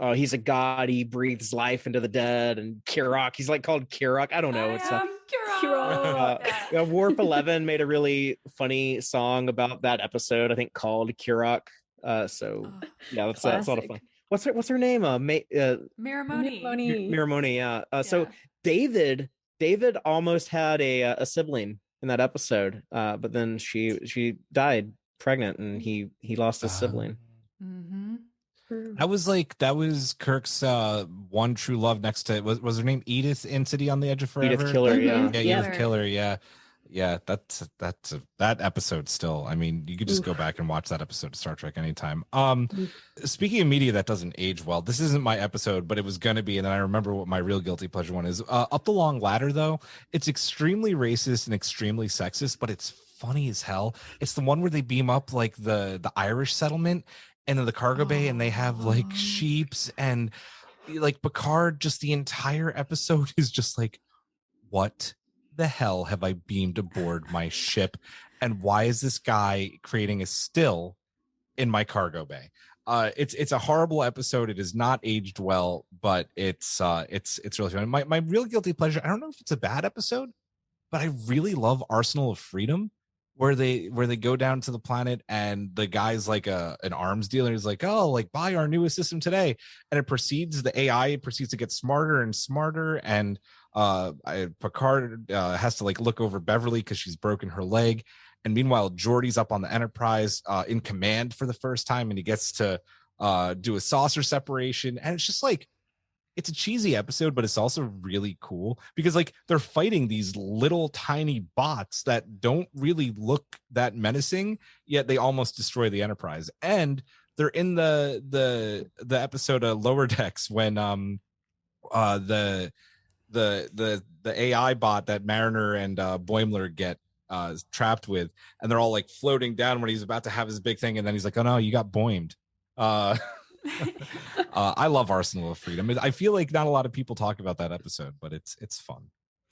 Oh, he's a god. He breathes life into the dead, and Kirok. He's like called Kirok. I don't know. Kirok. Warp 11 made a really funny song about that episode, I think, called Kirok. Yeah, that's a lot of fun. What's her name? Miramoni. Miramoni. Yeah. So David almost had a sibling in that episode, but then she died pregnant, and he lost his sibling. Mm-hmm. That was Kirk's one true love next to was her name Edith in City on the Edge of Forever? Edith Killer, Edith Killer, yeah. That episode still. I mean, you could just go back and watch that episode of Star Trek anytime. Speaking of media that doesn't age well, this isn't my episode, but it was gonna be, and then I remember what my real guilty pleasure one is. Up the Long Ladder, though, it's extremely racist and extremely sexist, but it's funny as hell. It's the one where they beam up like the Irish settlement into the cargo bay, and they have like sheeps, and like Picard, just the entire episode is just like, what the hell have I beamed aboard my ship, and why is this guy creating a still in my cargo bay? It's a horrible episode. It is not aged well, but it's really fun. My real guilty pleasure, I don't know if it's a bad episode, but I really love Arsenal of Freedom, where they go down to the planet, and the guy's like an arms dealer. He's like, oh, like buy our newest system today, and the AI proceeds to get smarter and smarter, and Picard has to like look over Beverly because she's broken her leg, and meanwhile Geordi's up on the Enterprise in command for the first time, and he gets to do a saucer separation, and it's just like, it's a cheesy episode, but it's also really cool because like they're fighting these little tiny bots that don't really look that menacing, yet they almost destroy the Enterprise. And they're in the episode of Lower Decks when the AI bot that Mariner and Boimler get trapped with, and they're all like floating down when he's about to have his big thing, and then he's like, oh no, you got boimed. I love Arsenal of Freedom. I feel like not a lot of people talk about that episode, but it's fun.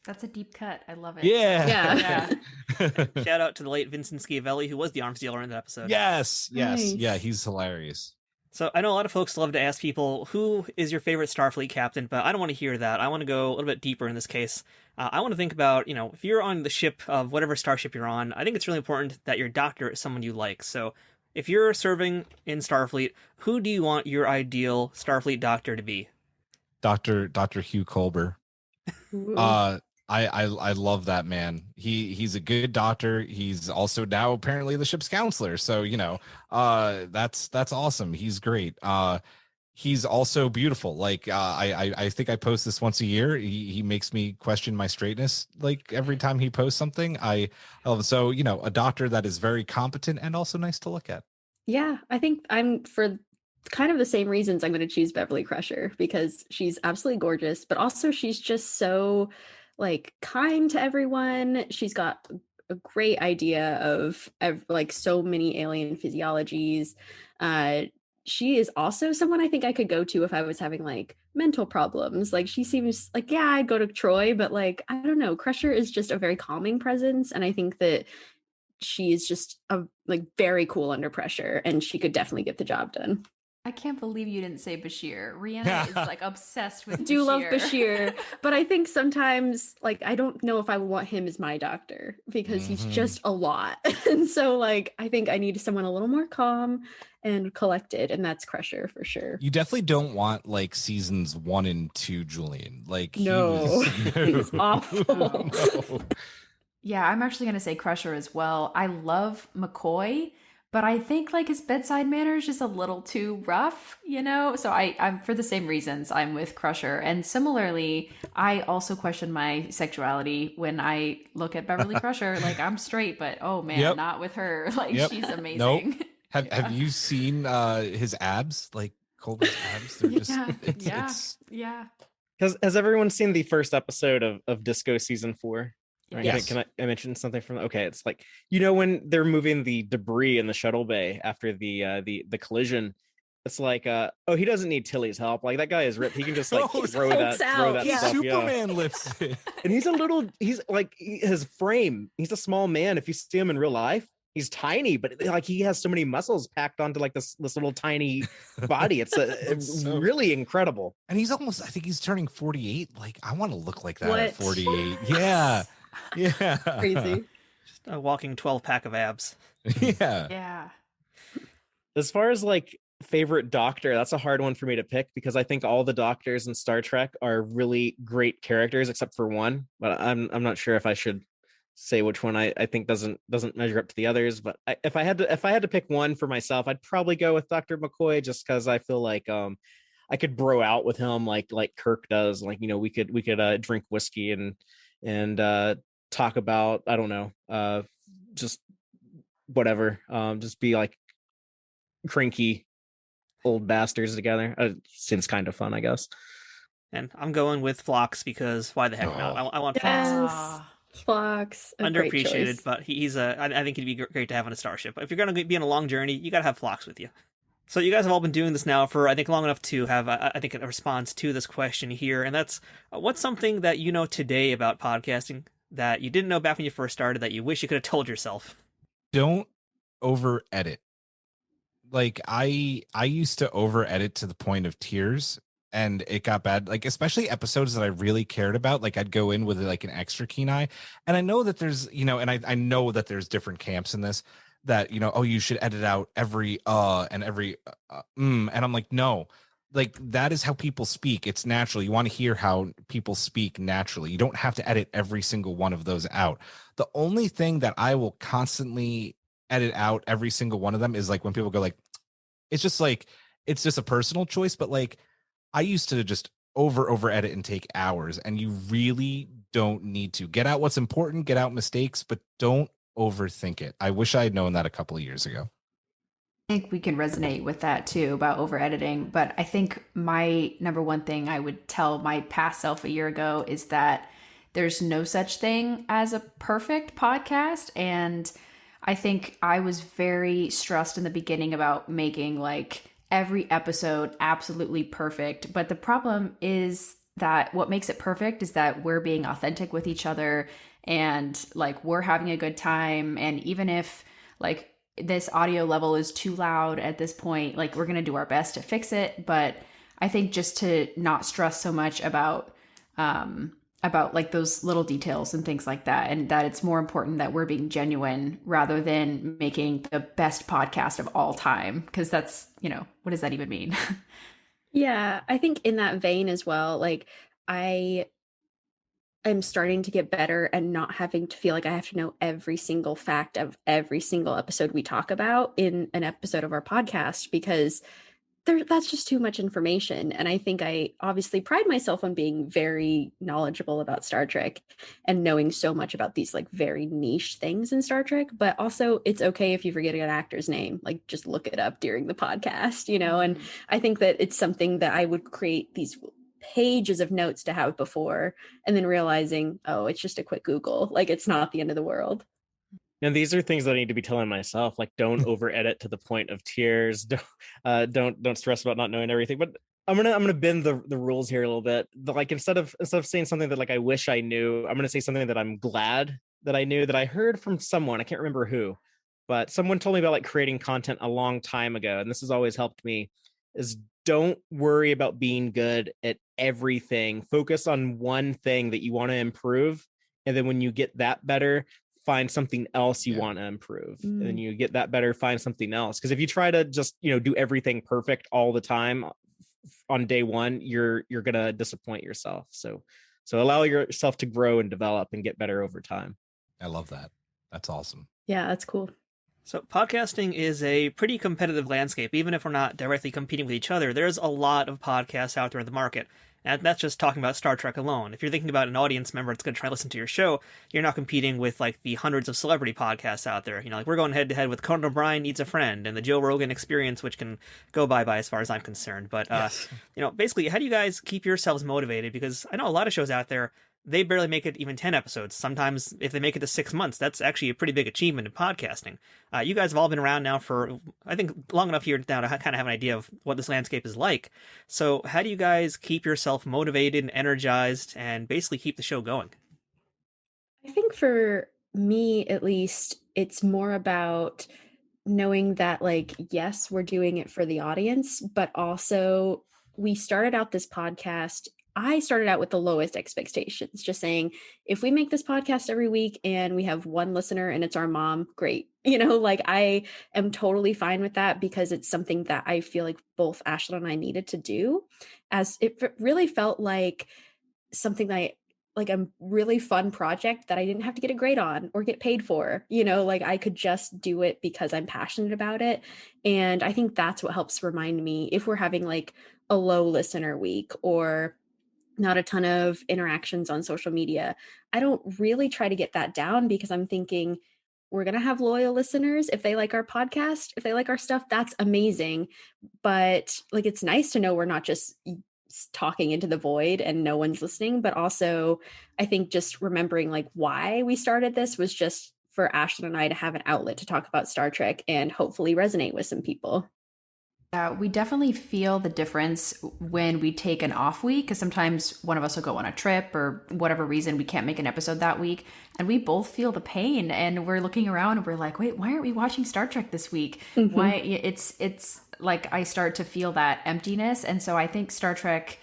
That's a deep cut. I love it. Yeah. Shout out to the late Vincent Schiavelli, who was the arms dealer in that episode. Yes. Nice. Yeah, he's hilarious. So I know a lot of folks love to ask people, who is your favorite Starfleet captain? But I don't want to hear that. I want to go a little bit deeper in this case. I want to think about, if you're on the ship of whatever starship you're on, I think it's really important that your doctor is someone you like. So if you're serving in Starfleet, who do you want your ideal Starfleet doctor to be? Dr. Hugh Culber. I love that man. He's a good doctor. He's also now apparently the ship's counselor. So, that's awesome. He's great. He's also beautiful. Like, I think I post this once a year. He makes me question my straightness. Like every time he posts something, I love it. So, a doctor that is very competent and also nice to look at. Yeah, I think I'm, for kind of the same reasons, I'm going to choose Beverly Crusher, because she's absolutely gorgeous, but also she's just so like kind to everyone. She's got a great idea of like so many alien physiologies. She is also someone I think I could go to if I was having like mental problems. Like, she seems like, yeah, I'd go to Troy, but like, I don't know, Crusher is just a very calming presence, and I think that she is just very cool under pressure, and she could definitely get the job done. I can't believe you didn't say Bashir. Rhianna is like obsessed with do Bashir. Love Bashir, but I think sometimes like I don't know if I would want him as my doctor, because he's just a lot. And so like I think I need someone a little more calm and collected, and that's Crusher for sure. You definitely don't want like seasons 1 and 2 Julian. Like no, he was awful. No. Yeah, I'm actually going to say Crusher as well. I love McCoy, but I think like his bedside manner is just a little too rough, So I'm for the same reasons, I'm with Crusher. And similarly, I also question my sexuality when I look at Beverly Crusher. Like, I'm straight, but oh man, not with her. Like, she's amazing. Nope. Have you seen his abs? Like, symmetrical. Those abs, they're just Yeah. Has everyone seen the first episode of Disco season 4? Right? Yes. Can I mention something from? Okay, it's like, when they're moving the debris in the shuttle bay after the collision, it's like he doesn't need Tilly's help. Like, that guy is ripped. He can just like throw that stuff. Superman lifts it. And he's like his frame. He's a small man. If you see him in real life, he's tiny, but like he has so many muscles packed onto like this little tiny body. It's really incredible. And he's almost, I think he's turning 48. Like, I want to look like that What? at 48. Yeah. Yeah. Crazy. Just a walking 12-pack of abs. Yeah. Yeah. As far as like favorite doctor, that's a hard one for me to pick because I think all the doctors in Star Trek are really great characters except for one, but I'm not sure if I should say which one I think doesn't measure up to the others. But if I had to pick one for myself, I'd probably go with Dr. McCoy, just because I feel like I could bro out with him like Kirk does. Like, we could drink whiskey and talk about, I don't know, just whatever, just be like cranky old bastards together. Seems kind of fun, I guess. And I'm going with Phlox because why the heck not? I want Phlox. Yes. Phlox. Underappreciated, but he's I think he'd be great to have on a starship. If you're going to be on a long journey, you got to have Phlox with you. So you guys have all been doing this now for, I think, long enough to have, I think, a response to this question here. And that's, what's something that you know today about podcasting that you didn't know back when you first started that you wish you could have told yourself? Don't over edit. Like, I used to over edit to the point of tears, and it got bad. Like, especially episodes that I really cared about. Like, I'd go in with like an extra keen eye. And I know that there's, and I know that there's different camps in this, that, you should edit out every and every and I'm like, no, like, that is how people speak. It's natural. You want to hear how people speak naturally. You don't have to edit every single one of those out. The only thing that I will constantly edit out every single one of them is like when people go like, it's just a personal choice, but like, I used to just over edit and take hours, and you really don't need to. Get out what's important, get out mistakes, but don't overthink it. I wish I had known that a couple of years ago. I think we can resonate with that too about over editing, but I think my number one thing I would tell my past self a year ago is that there's no such thing as a perfect podcast. And I think I was very stressed in the beginning about making like every episode absolutely perfect. But the problem is that what makes it perfect is that we're being authentic with each other, and like we're having a good time. And even if like this audio level is too loud at this point, like we're going to do our best to fix it. But I think just to not stress so much about like those little details and things like that, and that it's more important that we're being genuine rather than making the best podcast of all time. Because that's, what does that even mean? Yeah, I think in that vein as well, like I'm starting to get better and not having to feel like I have to know every single fact of every single episode we talk about in an episode of our podcast, because that's just too much information. And I think I obviously pride myself on being very knowledgeable about Star Trek and knowing so much about these like very niche things in Star Trek, but also it's okay if you forget an actor's name, like just look it up during the podcast, and I think that it's something that I would create these pages of notes to have before, and then realizing, oh, it's just a quick Google, like it's not the end of the world. And these are things that I need to be telling myself, like don't over edit to the point of tears. Don't stress about not knowing everything. But I'm gonna bend the rules here a little bit. Like instead of saying something that like I wish I knew, I'm gonna say something that I'm glad that I knew, that I heard from someone. I can't remember who, but someone told me about like creating content a long time ago, and this has always helped me. Is don't worry about being good at everything. Focus on one thing that you want to improve, and then when you get that better, find something else you want to improve. And then you get that better, find something else. Because if you try to just, do everything perfect all the time on day one, you're going to disappoint yourself. So allow yourself to grow and develop and get better over time. I love that. That's awesome. Yeah, that's cool. So podcasting is a pretty competitive landscape. Even if we're not directly competing with each other, there's a lot of podcasts out there in the market. And that's just talking about Star Trek alone. If you're thinking about an audience member that's going to try to listen to your show, you're not competing with like the hundreds of celebrity podcasts out there. You know, like we're going head to head with Conan O'Brien Needs a Friend and the Joe Rogan Experience, which can go by as far as I'm concerned. But, Yes. you know, basically, how do you guys keep yourselves motivated? Because I know a lot of shows out there, they barely make it even 10 episodes. Sometimes if they make it to 6 months, that's actually a pretty big achievement in podcasting. You guys have all been around now for, I think, long enough here now to kind of have an idea of what this landscape is like. So how do you guys keep yourself motivated and energized and basically keep the show going? I think for me, at least, it's more about knowing that, like, yes, we're doing it for the audience, but also we started out this podcast. I started out with the lowest expectations, just saying, if we make this podcast every week and we have one listener and it's our mom, great. You know, like I am totally fine with that because it's something that I feel like both Ashlyn and I needed to do, as it really felt like something that like a really fun project that I didn't have to get a grade on or get paid for, you know, like I could just do it because I'm passionate about it. And I think that's what helps remind me if we're having like a low listener week or not a ton of interactions on social media. I don't really try to get that down because I'm thinking we're going to have loyal listeners. If they like our podcast, if they like our stuff, that's amazing. But like, it's nice to know we're not just talking into the void and no one's listening, but also I think just remembering like why we started this was just for Ashlyn and I to have an outlet to talk about Star Trek and hopefully resonate with some people. We definitely feel the difference when we take an off week, because sometimes one of us will go on a trip or whatever reason we can't make an episode that week, and we both feel the pain and we're looking around and we're like, wait, why aren't we watching Star Trek this week? Why it's like I start to feel that emptiness. And so I think Star Trek,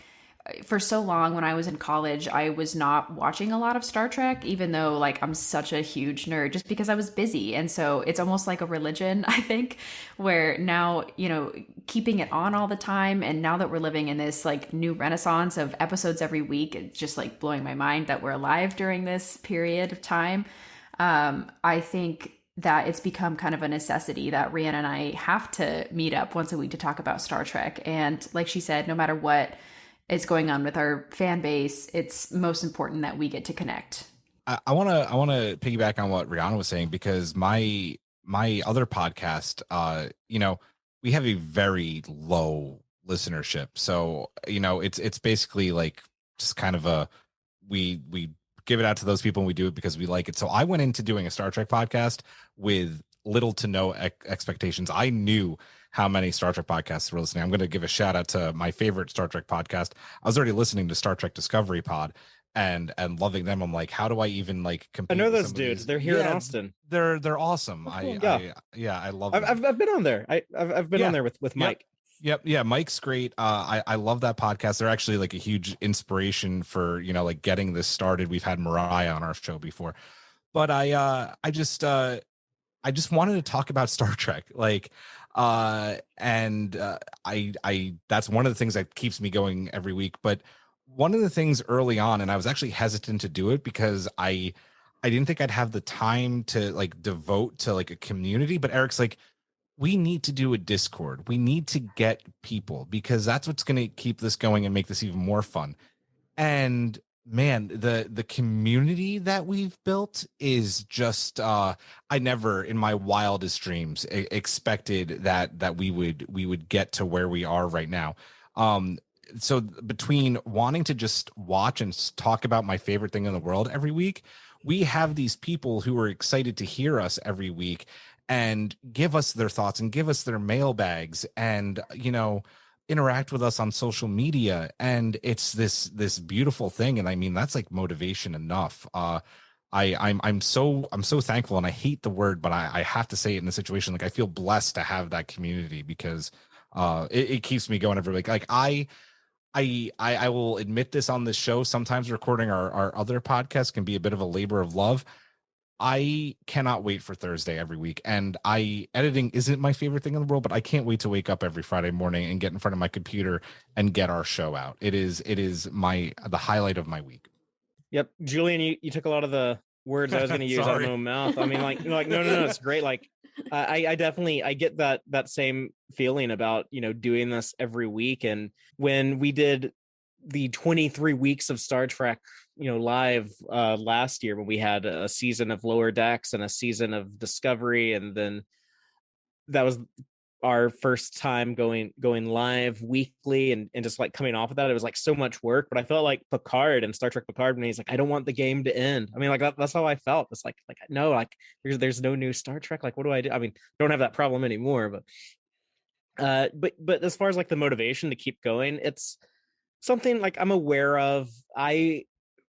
for so long when I was in college, I was not watching a lot of Star Trek, even though like I'm such a huge nerd, just because I was busy. And so it's almost like a religion, I think, where now, you know, keeping it on all the time. And now that we're living in this like new renaissance of episodes every week, it's just like blowing my mind that we're alive during this period of time. I think that it's become kind of a necessity that Rhianna and I have to meet up once a week to talk about Star Trek. And like she said, no matter what is going on with our fan base, it's most important that we get to connect. I want to piggyback on what Rhianna was saying, because my other podcast, you know, we have a very low listenership. So, you know, it's basically like just kind of a, we give it out to those people and we do it because we like it. So I went into doing a Star Trek podcast with little to no expectations. I knew how many Star Trek podcasts were listening. I'm going to give a shout out to my favorite Star Trek podcast. I was already listening to Star Trek Discovery Pod and loving them. I'm like, how do I even like compete? I know those dudes. They're here in Austin. They're awesome. I love them. I've been on there. I've been on there with Mike. Yep. Yeah. Mike's great. I love that podcast. They're actually like a huge inspiration for, you know, like getting this started. We've had Mariah on our show before, but I just wanted to talk about Star Trek. Like, I that's one of the things that keeps me going every week. But one of the things early on, and I was actually hesitant to do it because I didn't think I'd have the time to like devote to like a community. But Eric's like, we need to do a Discord. We need to get people, because that's what's going to keep this going and make this even more fun. And man, the community that we've built is just I never in my wildest dreams expected that we would get to where we are right now. So between wanting to just watch and talk about my favorite thing in the world every week, we have these people who are excited to hear us every week and give us their thoughts and give us their mailbags and, you know, interact with us on social media. And it's this beautiful thing. And I mean, that's like motivation enough. I'm so thankful, and I hate the word, but I have to say it in this situation. Like, I feel blessed to have that community, because it keeps me going every week. Like I will admit this on this show. Sometimes recording our other podcasts can be a bit of a labor of love. I cannot wait for Thursday every week. And editing isn't my favorite thing in the world, but I can't wait to wake up every Friday morning and get in front of my computer and get our show out. It is the highlight of my week. Yep. Julian, you took a lot of the words I was going to use out of my own mouth. I mean, like no, it's great. Like I definitely, I get that same feeling about, you know, doing this every week. And when we did the 23 weeks of Star Trek, live last year, when we had a season of Lower Decks and a season of Discovery, and then that was our first time going live weekly, and just like coming off of that, it was like so much work. But I felt like Picard and Star Trek Picard, when he's like, I don't want the game to end. I mean, like that's how I felt. It's like no, like there's no new Star Trek. Like, what do I do? I mean, don't have that problem anymore. But as far as like the motivation to keep going, it's something like I'm aware of. I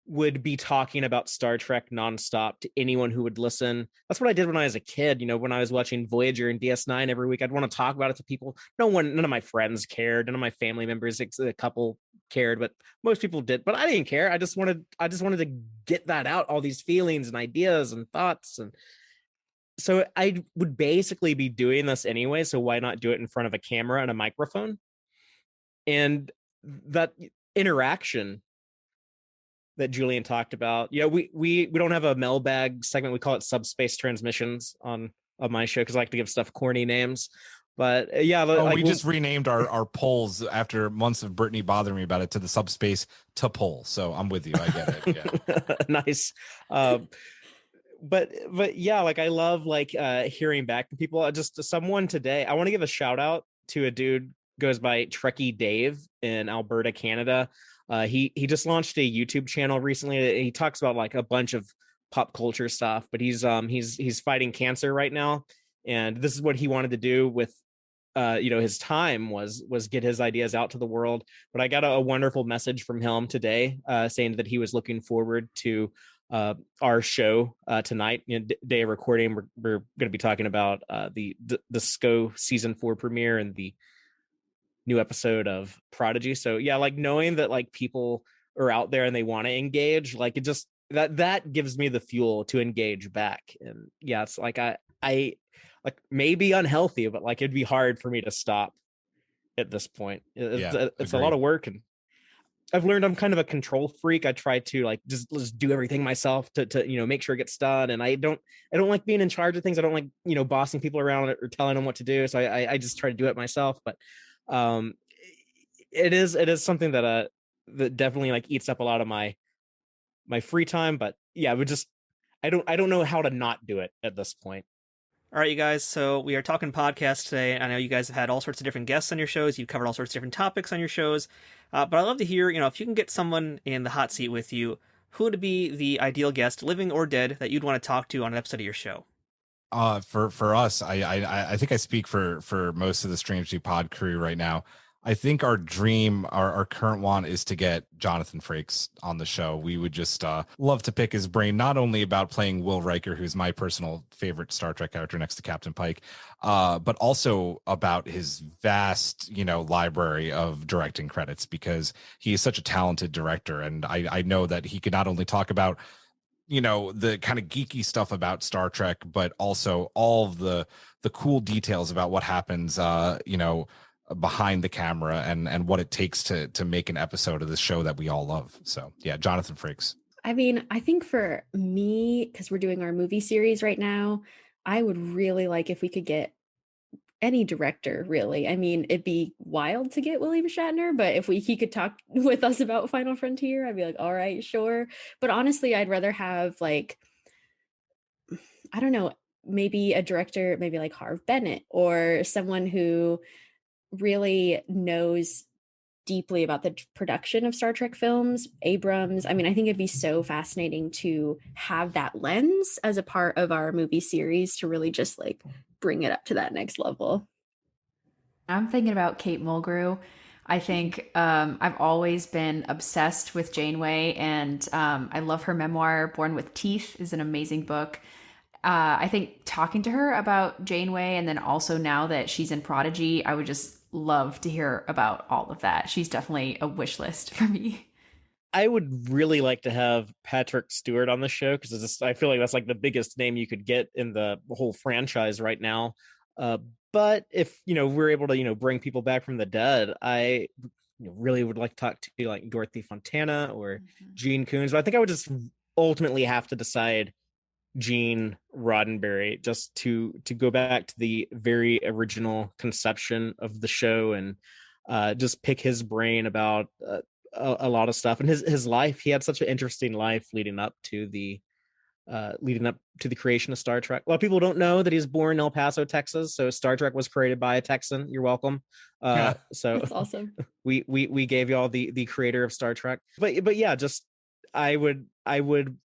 would be talking about Star Trek nonstop to anyone who would listen. That's what I did when I was a kid. When I was watching Voyager and DS9 every week, I'd want to talk about it to people. None of my friends cared. None of my family members, a couple cared, but most people did. But I didn't care. I just wanted to get that out, all these feelings and ideas and thoughts. And so I would basically be doing this anyway. So why not do it in front of a camera and a microphone? And that interaction that Julian talked about, we don't have a mailbag segment. We call it Subspace Transmissions on my show, because I like to give stuff corny names. But yeah, we just renamed our polls after months of Brittany bothering me about it to the Subspace to poll. So I'm with you. I get it. Yeah. Nice. But yeah, like I love hearing back from people. Just someone today, I want to give a shout out to a dude goes by Trekkie Dave in Alberta, Canada. He just launched a YouTube channel recently. He talks about like a bunch of pop culture stuff, but he's fighting cancer right now, and this is what he wanted to do with his time was get his ideas out to the world. But I got a wonderful message from him today saying that he was looking forward to our show tonight. Day of recording, we're going to be talking about the SCO season 4 premiere and the new episode of Prodigy. So yeah, like knowing that like people are out there and they want to engage, like it just that gives me the fuel to engage back. And yeah, it's like I like maybe unhealthy, but like it'd be hard for me to stop at this point. It's a lot of work, and I've learned I'm kind of a control freak. I try to like just do everything myself to make sure it gets done. And I don't like being in charge of things. I don't like bossing people around or telling them what to do. So I just try to do it myself. But it is something that definitely like eats up a lot of my free time. But yeah, I don't know how to not do it at this point. All right, you guys, so we are talking podcasts today. I know you guys have had all sorts of different guests on your shows. You've covered all sorts of different topics on your shows. But I'd love to hear, if you can get someone in the hot seat with you, who would be the ideal guest, living or dead, that you'd want to talk to on an episode of your show? For us, I think I speak for most of the Strange New Pod crew right now. I think our dream, our current one, is to get Jonathan Frakes on the show. We would just love to pick his brain, not only about playing Will Riker, who's my personal favorite Star Trek character next to Captain Pike, but also about his vast, library of directing credits, because he is such a talented director. And I know that he could not only talk about the kind of geeky stuff about Star Trek, but also all of the cool details about what happens, behind the camera and what it takes to make an episode of this show that we all love. So yeah, Jonathan Frakes. I mean, I think for me, because we're doing our movie series right now, I would really like if we could get any director, really. I mean, it'd be wild to get William Shatner, but if he could talk with us about Final Frontier, I'd be like, all right, sure. But honestly, I'd rather have like, I don't know, maybe a director, maybe like Harve Bennett, or someone who really knows deeply about the production of Star Trek films. Abrams. I mean, I think it'd be so fascinating to have that lens as a part of our movie series to really just like bring it up to that next level. I'm thinking about Kate Mulgrew. I think I've always been obsessed with Janeway, and I love her memoir. Born with Teeth is an amazing book. I think talking to her about Janeway, and then also now that she's in Prodigy, I would just love to hear about all of that. She's definitely a wish list for me. I would really like to have Patrick Stewart on the show, because I feel like that's like the biggest name you could get in the whole franchise right now. But if we're able to bring people back from the dead, I really would like to talk to like Dorothy Fontana or Gene Coons. But I think I would just ultimately have to decide Gene Roddenberry, just to go back to the very original conception of the show, and just pick his brain about a lot of stuff. And his life, he had such an interesting life leading up to the creation of Star Trek. A lot of people don't know that he was born in El Paso, Texas. So Star Trek was created by a Texan. You're welcome. So That's awesome. We gave y'all the creator of Star Trek. But yeah, just I would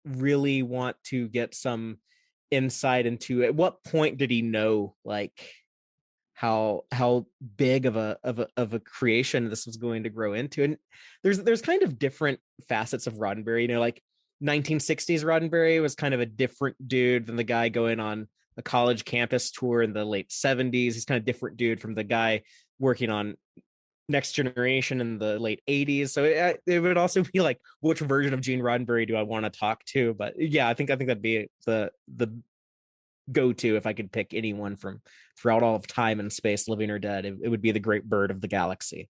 really want to get some insight into at what point did he know like how big of a creation this was going to grow into. And there's kind of different facets of Roddenberry, you know, like 1960s Roddenberry was kind of a different dude than the guy going on a college campus tour in the late 70s. He's kind of different dude from the guy working on Next Generation in the late 80s. So it would also be like, which version of Gene Roddenberry do I want to talk to? But yeah, I think that'd be the go-to if I could pick anyone from throughout all of time and space, living or dead. It would be the great bird of the galaxy.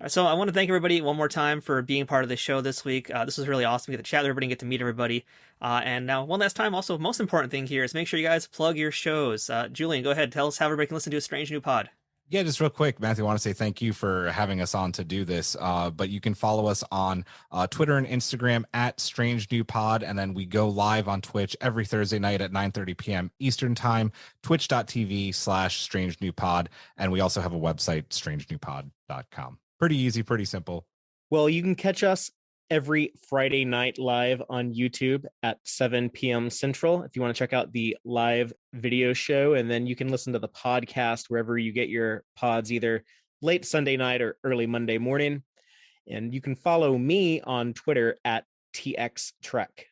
So I want to thank everybody one more time for being part of the show this week. This was really awesome. We get to chat with everybody and get to meet everybody. And now one last time, also most important thing here is make sure you guys plug your shows. Julian, go ahead. Tell us how everybody can listen to A Strange New Pod. Yeah, just real quick, Matthew, I want to say thank you for having us on to do this. But you can follow us on Twitter and Instagram at Strange New Pod. And then we go live on Twitch every Thursday night at 9:30 p.m. Eastern Time, twitch.tv/Strange New Pod. And we also have a website, strangenewpod.com. Pretty easy, pretty simple. Well, you can catch us every Friday night live on YouTube at 7 p.m. Central if you want to check out the live video show. And then you can listen to the podcast wherever you get your pods, either late Sunday night or early Monday morning. And you can follow me on Twitter at Tex-Trek.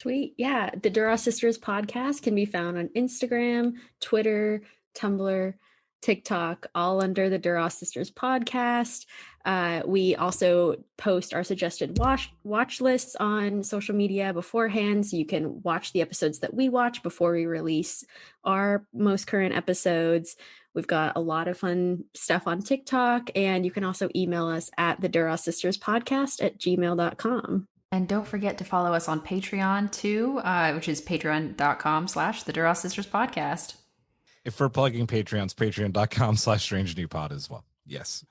Sweet. Yeah. The Duras Sisters Podcast can be found on Instagram, Twitter, Tumblr, TikTok, all under the Duras Sisters Podcast. We also post our suggested watch lists on social media beforehand, so you can watch the episodes that we watch before we release our most current episodes. We've got a lot of fun stuff on TikTok, and you can also email us at the Duras Sisters Podcast at gmail.com. And don't forget to follow us on Patreon too, which is patreon.com/the Duras Sisters Podcast. If we're plugging Patreons, patreon.com/Strange New Pod as well. Yes.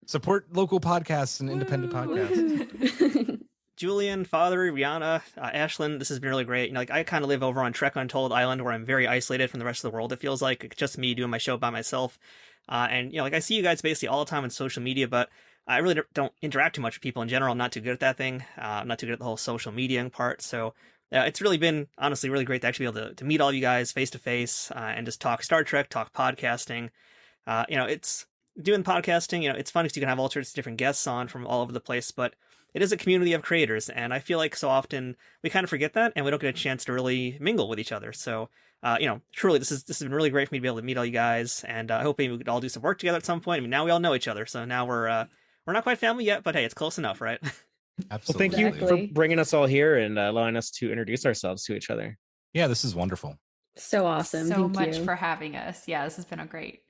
Support local podcasts and independent podcasts. Julian, Fatheree, Rhianna, Ashlyn, this has been really great. You know, like I kind of live over on Trek Untold Island where I'm very isolated from the rest of the world. It feels like it's just me doing my show by myself. And, you know, like I see you guys basically all the time on social media, but I really don't interact too much with people in general. I'm not too good at that thing. I'm not too good at the whole social media part. So it's really been, honestly, really great to actually be able to meet all you guys face to face and just talk Star Trek, talk podcasting. You know, it's doing podcasting, you know, it's fun because you can have all sorts of different guests on from all over the place, but it is a community of creators. And I feel like so often we kind of forget that and we don't get a chance to really mingle with each other. So, you know, truly, this has been really great for me to be able to meet all you guys. And I hope maybe we could all do some work together at some point. I mean, now we all know each other. So now we're not quite family yet, but hey, it's close enough, right? Absolutely. Well, thank you for bringing us all here and allowing us to introduce ourselves to each other. Yeah, this is wonderful. So awesome. Thank Thank much you for having us. Yeah, this has been a great.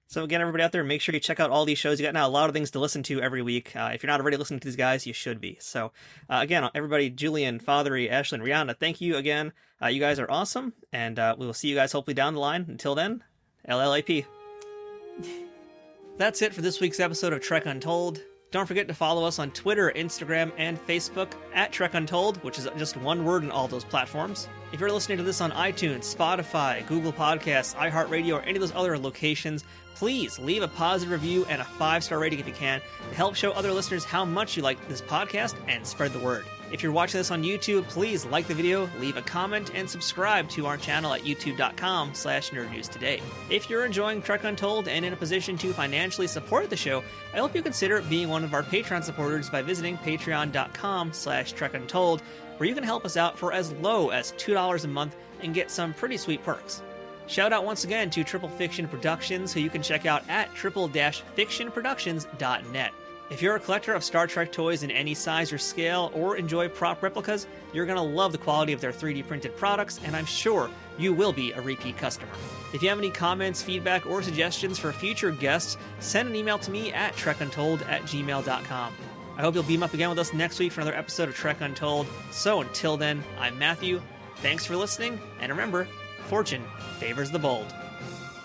So again, everybody out there, make sure you check out all these shows. You got now a lot of things to listen to every week. If you're not already listening to these guys, you should be. So again, everybody, Julian, Fatheree, Ashlyn, Rhianna, thank you again. You guys are awesome. And we will see you guys hopefully down the line. Until then, LLAP. That's it for this week's episode of Trek Untold. Don't forget to follow us on Twitter, Instagram, and Facebook at Trek Untold, which is just one word in all those platforms. If you're listening to this on iTunes, Spotify, Google Podcasts, iHeartRadio, or any of those other locations, please leave a positive review and a 5-star rating if you can to help show other listeners how much you like this podcast and spread the word. If you're watching this on YouTube, please like the video, leave a comment, and subscribe to our channel at youtube.com/nerdnewstoday. If you're enjoying Trek Untold and in a position to financially support the show, I hope you consider being one of our Patreon supporters by visiting patreon.com/trekuntold, where you can help us out for as low as $2 a month and get some pretty sweet perks. Shout out once again to Triple Fiction Productions, who you can check out at triple-fictionproductions.net. If you're a collector of Star Trek toys in any size or scale, or enjoy prop replicas, you're going to love the quality of their 3D printed products, and I'm sure you will be a repeat customer. If you have any comments, feedback, or suggestions for future guests, send an email to me at trekuntold@gmail.com. I hope you'll beam up again with us next week for another episode of Trek Untold. So until then, I'm Matthew. Thanks for listening, and remember, fortune favors the bold.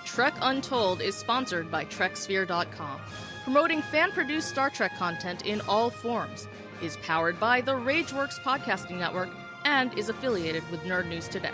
Trek Untold is sponsored by TrekSphere.com. promoting fan-produced Star Trek content in all forms, is powered by the RageWorks Podcasting Network, and is affiliated with Nerd News Today.